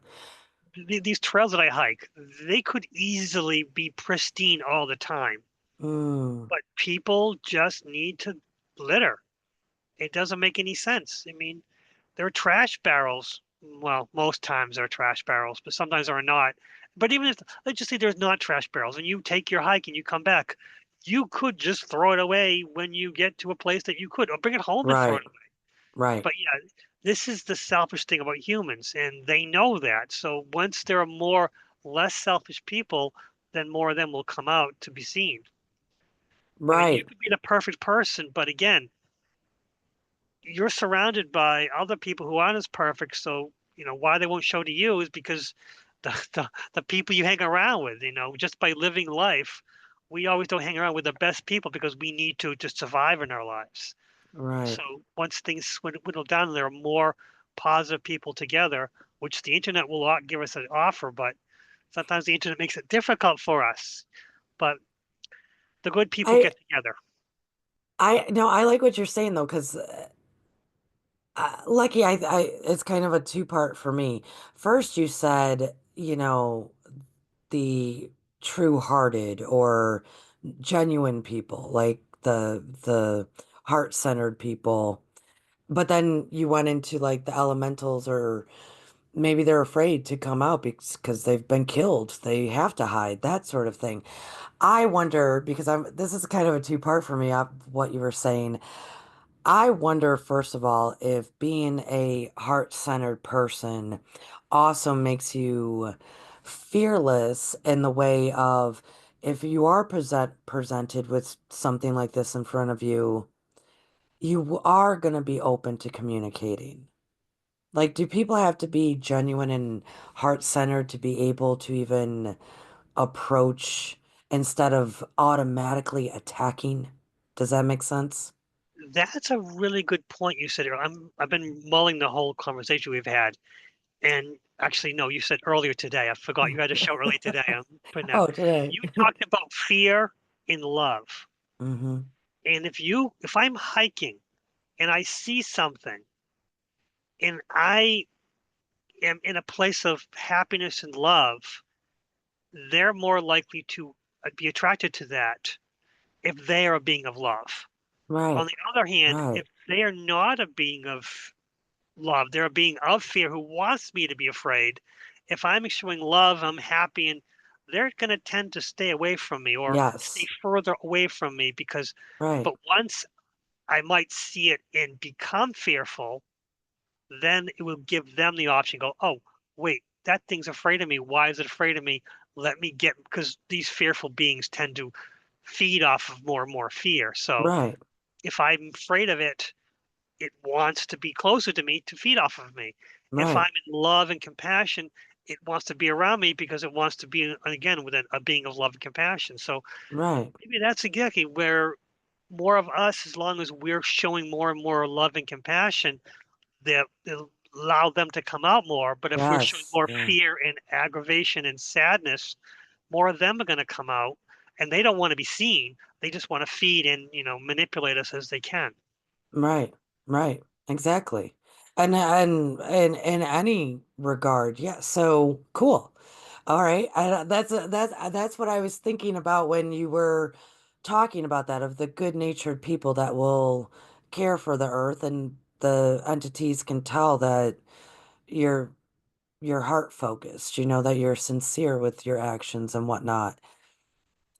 These trails that I hike, they could easily be pristine all the time, Mm, but people just need to litter. It doesn't make any sense. I mean, there are trash barrels. Well, most times there are trash barrels, but sometimes there are not. But even if, let's just say there's not trash barrels and you take your hike and you come back, you could just throw it away when you get to a place that you could, or bring it home and throw right. it away. Right. But yeah, this is the selfish thing about humans, and they know that. So once there are more less selfish people, then more of them will come out to be seen. I mean, you Right. could be the perfect person, but again, you're surrounded by other people who aren't as perfect. So, why they won't show to you is because the people you hang around with, just by living life, we always don't hang around with the best people because we need to survive in our lives. Right. So once things whittle down, there are more positive people together, which the internet will not give us an offer, but sometimes the internet makes it difficult for us. But the good people I get together. I no, I like what you're saying though, because Lucky, it's kind of a two-part for me. First, you said, the true-hearted or genuine people, like the heart-centered people. But then you went into like the elementals, or maybe they're afraid to come out because they've been killed. They have to hide, that sort of thing. I wonder, because this is kind of a two-part for me, what you were saying. I wonder, first of all, if being a heart-centered person also makes you fearless in the way of, if you are presented with something like this in front of you, you are going to be open to communicating. Like, do people have to be genuine and heart-centered to be able to even approach instead of automatically attacking? Does that make sense? That's a really good point you said. I've been mulling the whole conversation we've had, and actually, no, you said earlier today. I forgot you had a show early today. I'm putting out. Oh, today. You talked about fear in love, Hmm. and if I'm hiking and I see something, and I am in a place of happiness and love, they're more likely to be attracted to that if they are a being of love. On Right, the other hand, right. if they are not a being of love, they're a being of fear who wants me to be afraid. If I'm showing love, I'm happy, and they're going to tend to stay away from me or stay Yes, further away from me because, right, but once I might see it and become fearful, then it will give them the option, go, oh, wait, that thing's afraid of me. Why is it afraid of me? Let me get, because these fearful beings tend to feed off of more and more fear. So right, if I'm afraid of it, it wants to be closer to me to feed off of me. If I'm right, in love and compassion, it wants to be around me because it wants to be, again, with a being of love and compassion. So right, maybe that's exactly where more of us, as long as we're showing more and more love and compassion, they'll allow them to come out more. But if we're showing yes, more yeah, fear and aggravation and sadness, more of them are going to come out, and they don't want to be seen. They just want to feed and manipulate us as they can. right, right, exactly. And in any regard, yeah, so cool. All right, that's what I was thinking about when you were talking about that, of the good-natured people that will care for the earth, and the entities can tell that you're heart focused, that you're sincere with your actions and whatnot.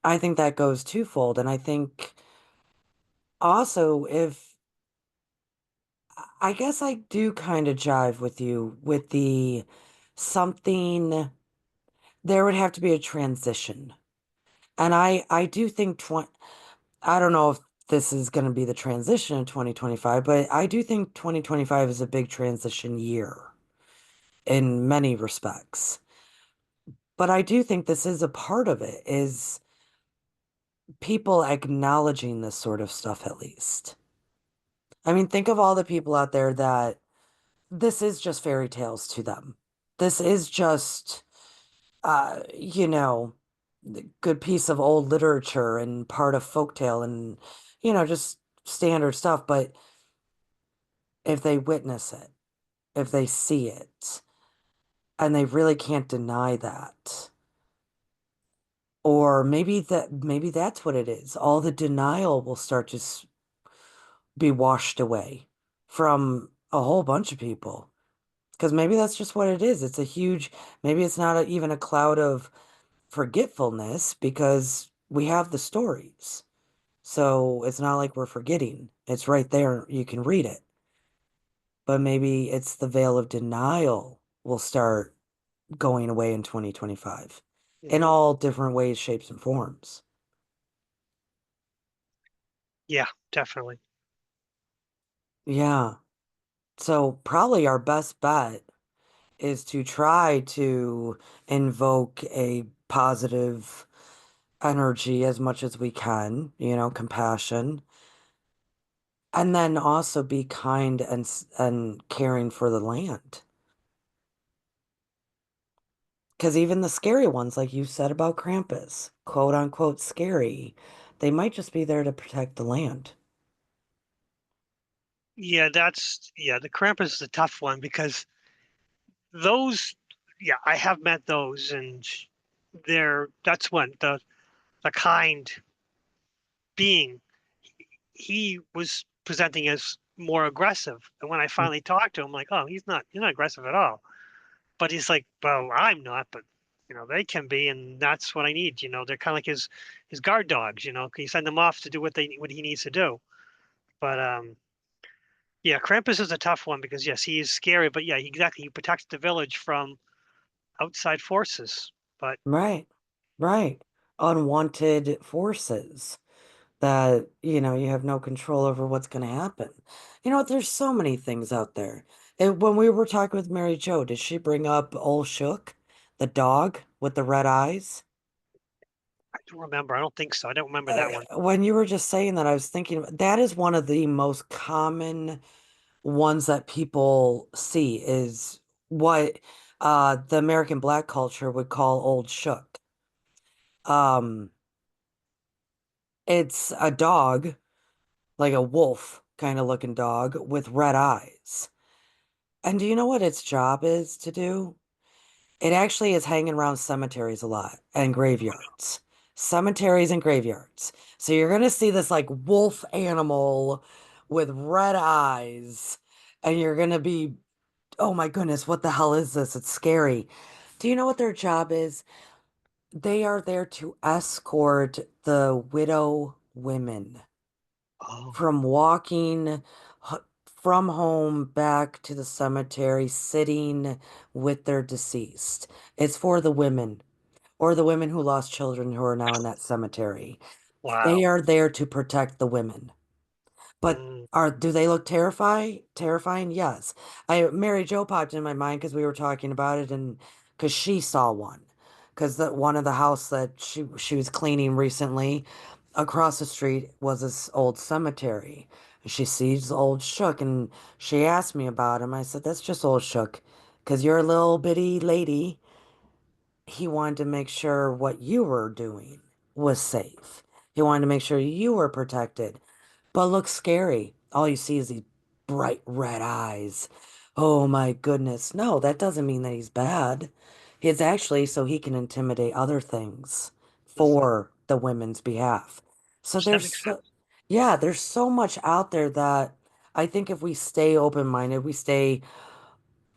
I think that goes twofold. And I think also, if I guess I do kind of jive with you with the something, there would have to be a transition. And I do think I don't know if this is going to be the transition in 2025, but I do think 2025 is a big transition year in many respects. But I do think this is a part of it, is people acknowledging this sort of stuff at least. I mean, think of all the people out there that this is just fairy tales to them. This is just, good piece of old literature and part of folktale and, just standard stuff. But if they witness it, if they see it, and they really can't deny that, or maybe that's what it is. All the denial will start to be washed away from a whole bunch of people. Because maybe that's just what it is. It's a huge, maybe it's not even a cloud of forgetfulness because we have the stories. So it's not like we're forgetting. It's right there. You can read it. But maybe it's the veil of denial will start going away in 2025 in Hmm. all different ways, shapes, and forms. Yeah, definitely. Yeah. So probably our best bet is to try to invoke a positive energy as much as we can, compassion, and then also be kind and caring for the land. Because even the scary ones, like you said about Krampus, quote unquote scary, they might just be there to protect the land. Yeah, the Krampus is a tough one because those, yeah, I have met those, and that's when the kind being, he was presenting as more aggressive. And when I finally talked to him, like, oh, he's not aggressive at all. But he's like, well, I'm not, but they can be, and that's what I need. They're kind of like his guard dogs. Can you send them off to do what he needs to do? But yeah, Krampus is a tough one because yes, he is scary, but yeah, exactly, he protects the village from outside forces. But Right, right. Unwanted forces that, you have no control over what's going to happen. There's so many things out there. When we were talking with Mary Jo, did she bring up Old Shook, the dog with the red eyes? I don't remember. I don't think so. I don't remember that one. When you were just saying that, I was thinking that is one of the most common ones that people see is what the American Black culture would call Old Shook. Um, it's a dog, like a wolf kind of looking dog with red eyes. And do you know what its job is to do? It actually is hanging around cemeteries a lot and graveyards. Cemeteries and graveyards. So you're going to see this like wolf animal with red eyes, and you're going to be, oh my goodness, what the hell is this? It's scary. Do you know what their job is? They are there to escort the widow women Oh, from walking h- from home back to the cemetery, sitting with their deceased. It's for the women or the women who lost children who are now in that cemetery. They wow. are there to protect the women. But Mm, do they look terrifying? Yes. Mary Jo popped in my mind because we were talking about it and because she saw one. Because the one of the house that she was cleaning recently across the street was this old cemetery. She sees old Shook and she asked me about him. I said, that's just old Shook. Because you're a little bitty lady. He wanted to make sure what you were doing was safe. He wanted to make sure you were protected. But looks scary. All you see is these bright red eyes. Oh my goodness. No, that doesn't mean that he's bad. It's actually so he can intimidate other things mhm. for the women's behalf. So That there's makes so, sense. yeah, there's so much out there that I think if we stay open-minded, we stay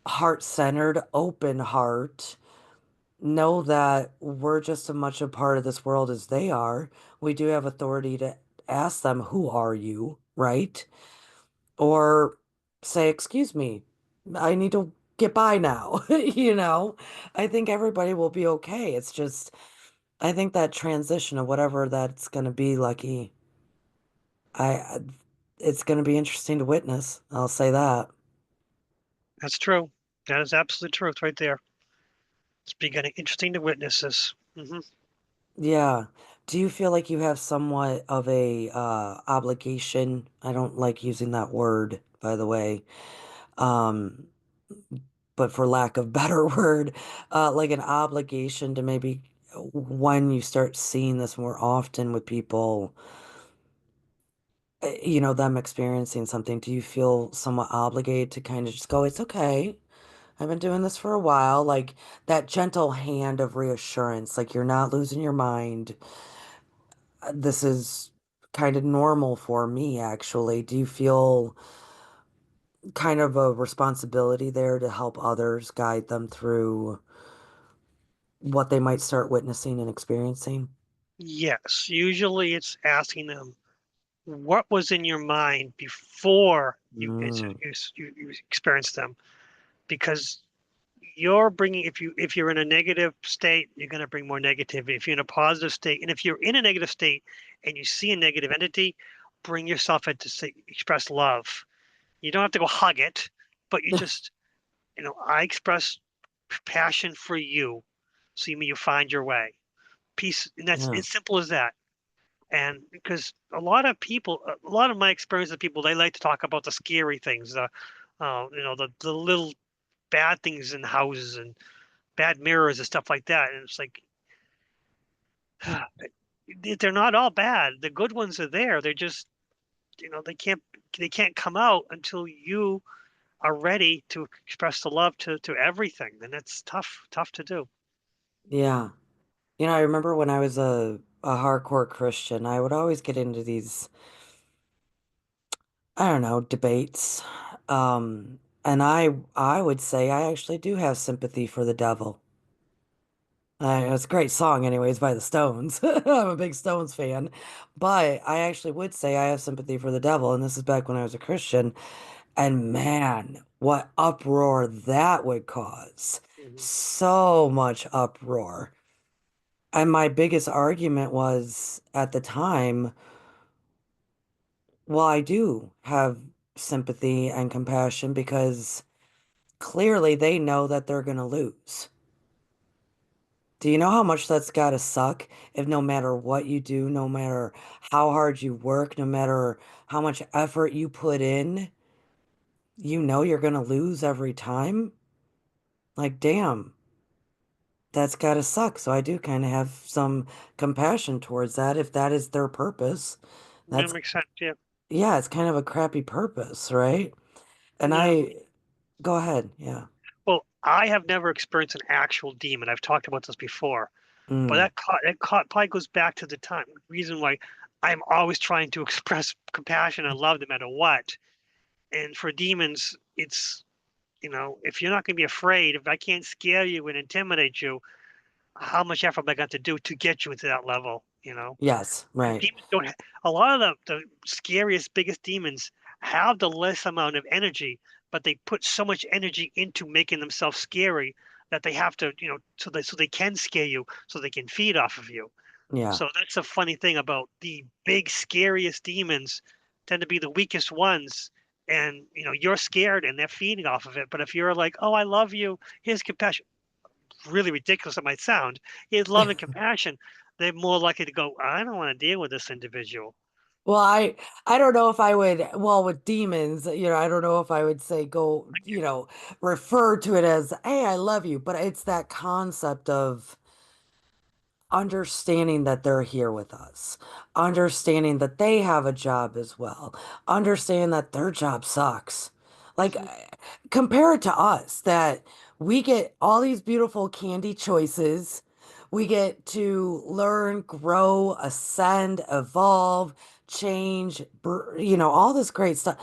heart-centered, open heart, know that we're just as much a part of this world as they are. We do have authority to ask them, who are you, right? Or say, excuse me, I need to get by now. I think everybody will be okay. It's just, I think that transition of whatever that's going to be, Lucky, I, it's going to be interesting to witness. I'll say that. That's true. That is absolute truth right there. It's beginning interesting to witness this. Yeah. Do you feel like you have somewhat of a obligation? I don't like using that word, by the way. Um, but for lack of better word, like an obligation to maybe when you start seeing this more often with people, them experiencing something, do you feel somewhat obligated to kind of just go, it's okay. I've been doing this for a while, like that gentle hand of reassurance, like you're not losing your mind. This is kind of normal for me, actually. Do you feel kind of a responsibility there to help others, guide them through what they might start witnessing and experiencing? Yes, usually it's asking them what was in your mind before Mm, you experienced them, because you're bringing, if you're in a negative state, you're going to bring more negativity. If you're in a positive state, and if you're in a negative state and you see a negative entity, bring yourself in to say, express love. You don't have to go hug it, but you just, I express passion for you. See me, you find your way. Peace, and that's Yeah. as simple as that. And because a lot of people, a lot of my experience with people, they like to talk about the scary things, the little bad things in houses and bad mirrors and stuff like that. And it's like, they're not all bad. The good ones are there. They're just, they can't come out until you are ready to express the love to everything. And that's tough to do. Yeah. I remember when I was a hardcore Christian, I would always get into these, I don't know, debates. And I would say I actually do have sympathy for the devil. It's a great song, anyways, by the Stones. I'm a big Stones fan, but I actually would say I have sympathy for the devil, and this is back when I was a Christian. And man, what uproar that would cause! Hmm. So much uproar. And my biggest argument was at the time, well, I do have sympathy and compassion because clearly they know that they're going to lose. Do you know how much that's got to suck if no matter what you do, no matter how hard you work, no matter how much effort you put in, you know you're going to lose every time? Like, damn, that's got to suck. So I do kind of have some compassion towards that if that is their purpose. That That's, makes sense. Yeah. yeah, it's kind of a crappy purpose, right? And Yeah. go ahead. Yeah. Well, I have never experienced an actual demon. I've talked about this before, but Mm, probably goes back to the time reason why I'm always trying to express compassion and love no matter what. And for demons, it's if you're not going to be afraid, if I can't scare you and intimidate you, how much effort am I going to do to get you into that level? yes, And right. demons don't. A lot of the scariest, biggest demons have the less amount of energy, but they put so much energy into making themselves scary that they have to, so they can scare you, so they can feed off of you. Yeah. So that's the funny thing about the big, scariest demons tend to be the weakest ones. And you're scared and they're feeding off of it. But if you're like, oh, I love you, here's compassion, really ridiculous it might sound, here's love and compassion, they're more likely to go, I don't want to deal with this individual. Well, I don't know if I would, well, with demons, I don't know if I would say go, refer to it as, hey, I love you, but it's that concept of understanding that they're here with us, understanding that they have a job as well, understand that their job sucks. Like, Mhm. compare it to us that we get all these beautiful candy choices. We get to learn, grow, ascend, evolve, change, all this great stuff.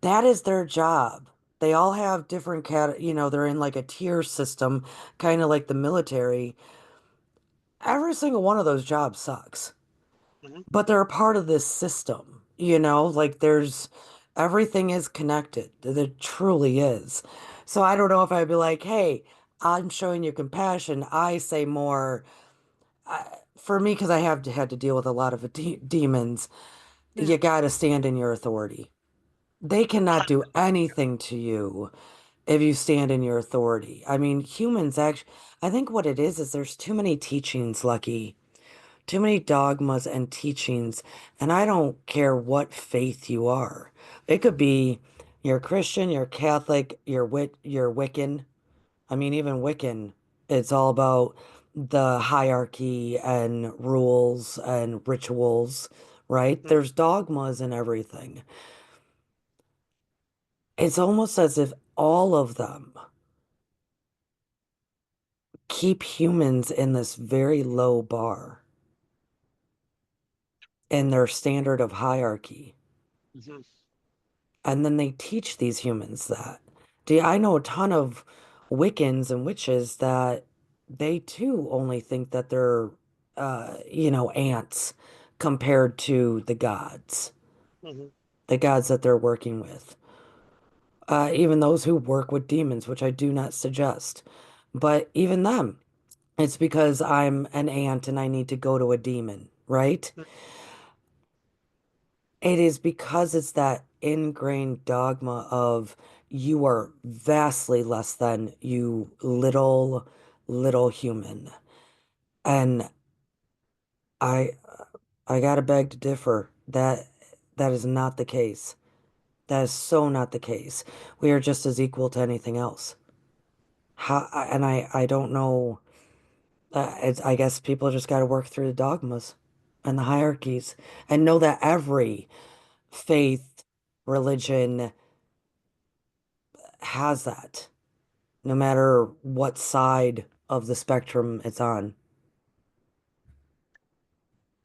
That is their job. They all have different they're in like a tier system, kind of like the military. Every single one of those jobs sucks, Mhm. but they're a part of this system, like everything is connected. There truly is. So I don't know if I'd be like, hey, I'm showing you compassion. I say more for me, because I have had to deal with a lot of demons. Yeah. You got to stand in your authority. They cannot do anything to you if you stand in your authority. I mean, humans actually, I think what it is there's too many teachings, Lucky. Too many dogmas and teachings, and I don't care what faith you are. It could be you're Christian, you're Catholic, you're Wiccan. I mean, even Wiccan, it's all about the hierarchy and rules and rituals, right? Mhm. There's dogmas and everything. It's almost as if all of them keep humans in this very low bar in their standard of hierarchy. Mhm. And then they teach these humans that. I know a ton of Wiccans and witches that they too only think that they're, ants compared to Mhm. the gods that they're working with. Even those who work with demons, which I do not suggest. But even them, it's because I'm an ant and I need to go to a demon, right? It is because it's that ingrained dogma of you are vastly less than you little human. And I I gotta beg to differ. That is not the case. That is so not the case. We are just as equal to anything else. And I don't know. I guess people just got to work through the dogmas and the hierarchies and know that every faith, religion has that, no matter what side of the spectrum it's on.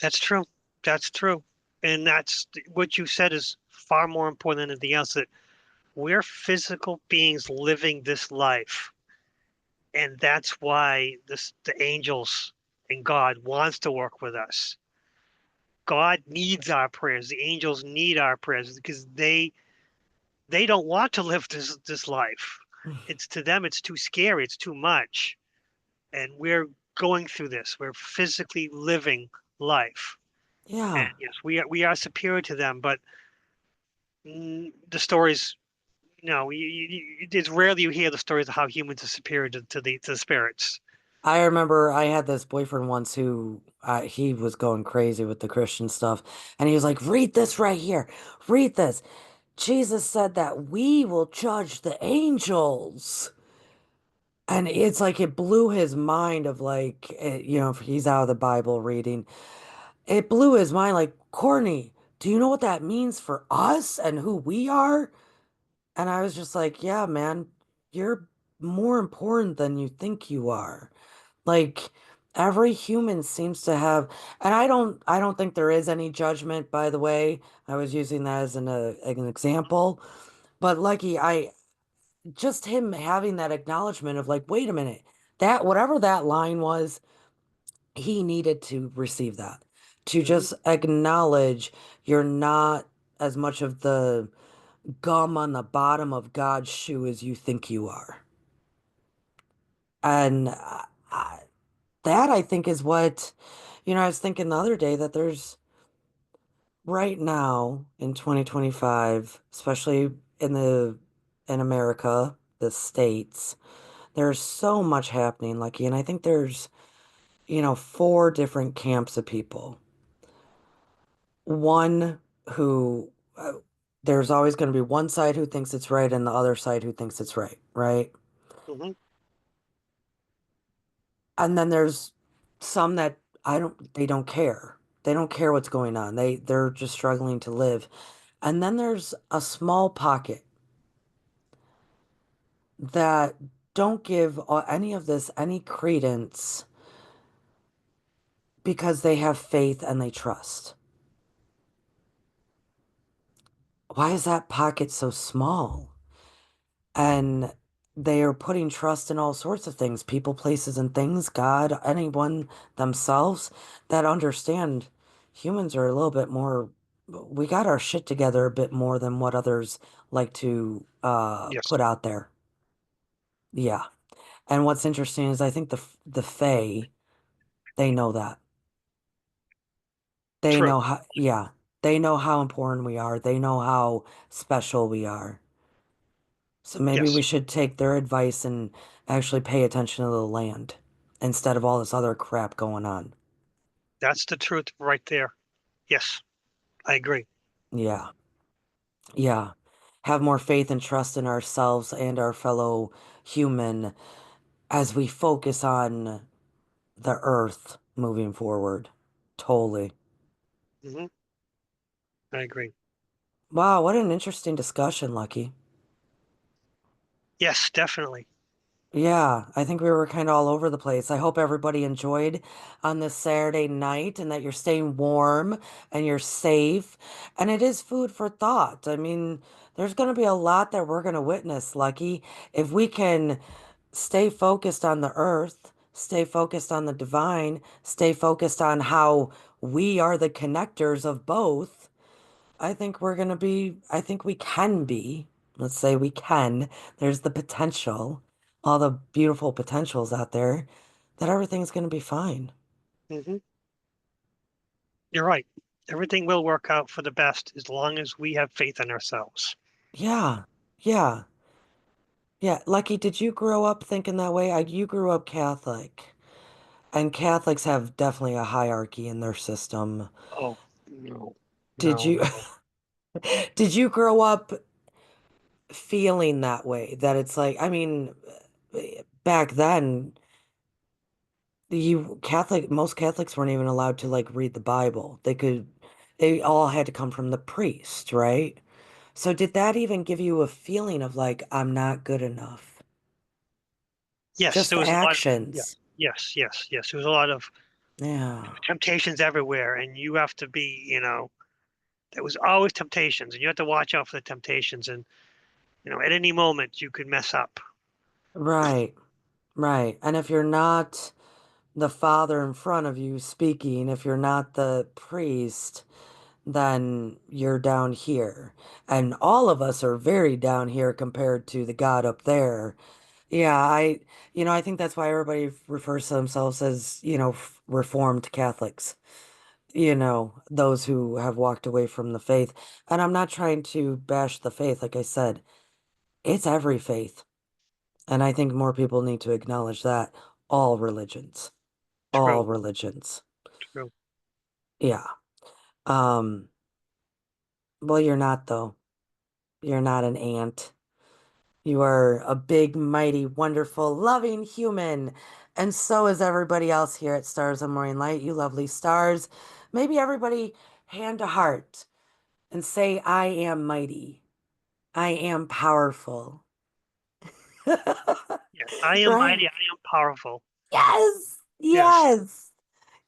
That's true. That's true. And that's what you said is far more important than anything else, that we're physical beings living this life. And that's why the angels and God wants to work with us. God needs our prayers. The angels need our prayers because they don't want to live this life. It's to them, it's too scary, it's too much. And we're going through this. We're physically living life. And Yeah, yes, we are superior to them, but the stories, no, it's rarely you hear the stories of how humans are superior to the spirits. I remember I had this boyfriend once who he was going crazy with the Christian stuff, and he was like, "Read this right here, read this. Jesus said that we will judge the angels." And it's like it blew his mind of like, if he's out of the Bible reading. It blew his mind like, Courtney, do you know what that means for us and who we are? And I was just like, yeah, man, you're more important than you think you are. Like every human seems to have, and I don't think there is any judgment, by the way. I was using that as an example. But Lucky, I just him having that acknowledgement of like, wait a minute, that whatever that line was, he needed to receive that. To Hmm. just acknowledge you're not as much of the gum on the bottom of God's shoe as you think you are. And that I think is what, I was thinking the other day that there's right now in 2025, especially in America, the States, there's so much happening, Lucky, and I think there's, four different camps of people. One who there's always going to be one side who thinks it's right and the other side who thinks it's right, right? Hmm. And then there's some that they don't care. They don't care what's going on. They're just struggling to live. And then there's a small pocket that don't give any of this any credence because they have faith and they trust. Why is that pocket so small? And they are putting trust in all sorts of things, people, places, and things, God, anyone, themselves, that understand humans are a little bit more, we got our shit together a bit more than what others like to Yes, put out there. Yeah. And what's interesting is I think the Fae, they know that. They true. know how, yeah, they know how important we are. They know how special we are. So maybe Yes, we should take their advice and actually pay attention to the land instead of all this other crap going on. that's the truth right there. Yes, I agree. Yeah. Yeah. Have more faith and trust in ourselves and our fellow human as we focus on the earth moving forward. Totally. Hmm. I agree. Wow, what an interesting discussion, Lucky. Yes, definitely. Yeah, I think we were kind of all over the place. I hope everybody enjoyed on this Saturday night and that you're staying warm and you're safe. And it is food for thought. I mean, there's going to be a lot that we're going to witness, Lucky. If we can stay focused on the earth, stay focused on the divine, stay focused on how we are the connectors of both. I think we can be, let's say we can. There's the potential, all the beautiful potentials out there, that everything's going to be fine. Hmm. You're right. Everything will work out for the best as long as we have faith in ourselves. Yeah. Yeah. Yeah. Lucky, did you grow up thinking that way? You grew up Catholic, and Catholics have definitely a hierarchy in their system. Oh, no, Did no, you no. did you grow up feeling that way? That it's like, I mean, back then, most Catholics weren't even allowed to like read the Bible. They all had to come from the priest, right? So did that even give you a feeling of like, I'm not good enough? Yes, Just there the was a lot of, yeah, actions. yes, yes, yes. There was a lot of Yeah. temptations everywhere, and you have to be, there was always temptations, and you have to watch out for the temptations. And, at any moment you could mess up. Right. Right. And if you're not the father in front of you speaking, if you're not the priest, then you're down here. And all of us are very down here compared to the God up there. Yeah, I think that's why everybody refers to themselves as, Reformed Catholics, those who have walked away from the faith. And I'm not trying to bash the faith. Like I said, it's every faith. And I think more people need to acknowledge that. All religions, all True, religions. true. Yeah. Um, well, you're not though. You're not an ant. You are a big, mighty, wonderful, loving human. And so is everybody else here at Stars of Morning Light, you lovely stars. Maybe everybody hand to heart and say, I am mighty. I am powerful. Yes, I am Right? mighty. I am powerful. Yes. Yes, Yes.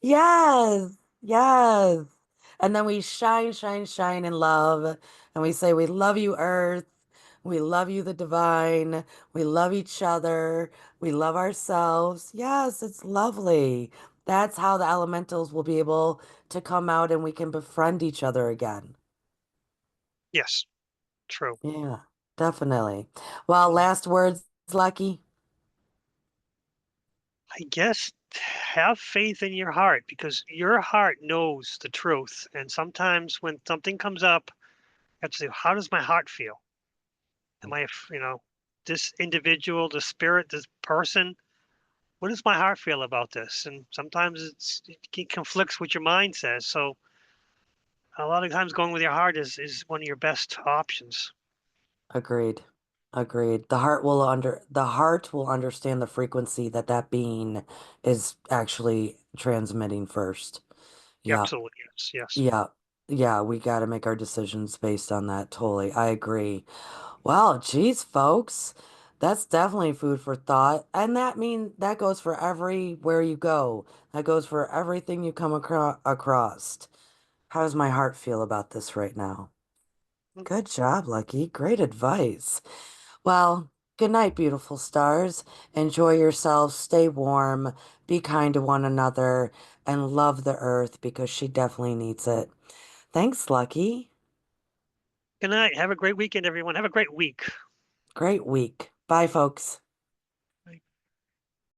Yes. Yes. And then we shine, shine, shine in love. And we say, we love you, Earth. We love you, the divine. We love each other. We love ourselves. Yes, it's lovely. That's how the elementals will be able to come out and we can befriend each other again. yes, true. Yeah, definitely. Well, Yeah. last words, Lucky. I guess have faith in your heart because your heart knows the truth. And sometimes when something comes up, you have to say, how does my heart feel? Am I, this individual, the spirit, this person? What does my heart feel about this? And sometimes it conflicts with your mind says. So a lot of times going with your heart is one of your best options. Agreed. Agreed. The heart will understand the frequency that that being is actually transmitting first. Yeah, Yep. absolutely. Yes. Yes. Yeah. Yeah, we got to make our decisions based on that. Totally. I agree. Well, geez, folks, that's definitely food for thought. And that goes for everywhere you go. That goes for everything you come across. How does my heart feel about this right now? Good job, Lucky. Great advice. Well, good night, beautiful stars. Enjoy yourselves, stay warm, be kind to one another, and love the earth because she definitely needs it. Thanks, Lucky. Good night. Have a great weekend, everyone. Have a great week. Great week. Bye, folks.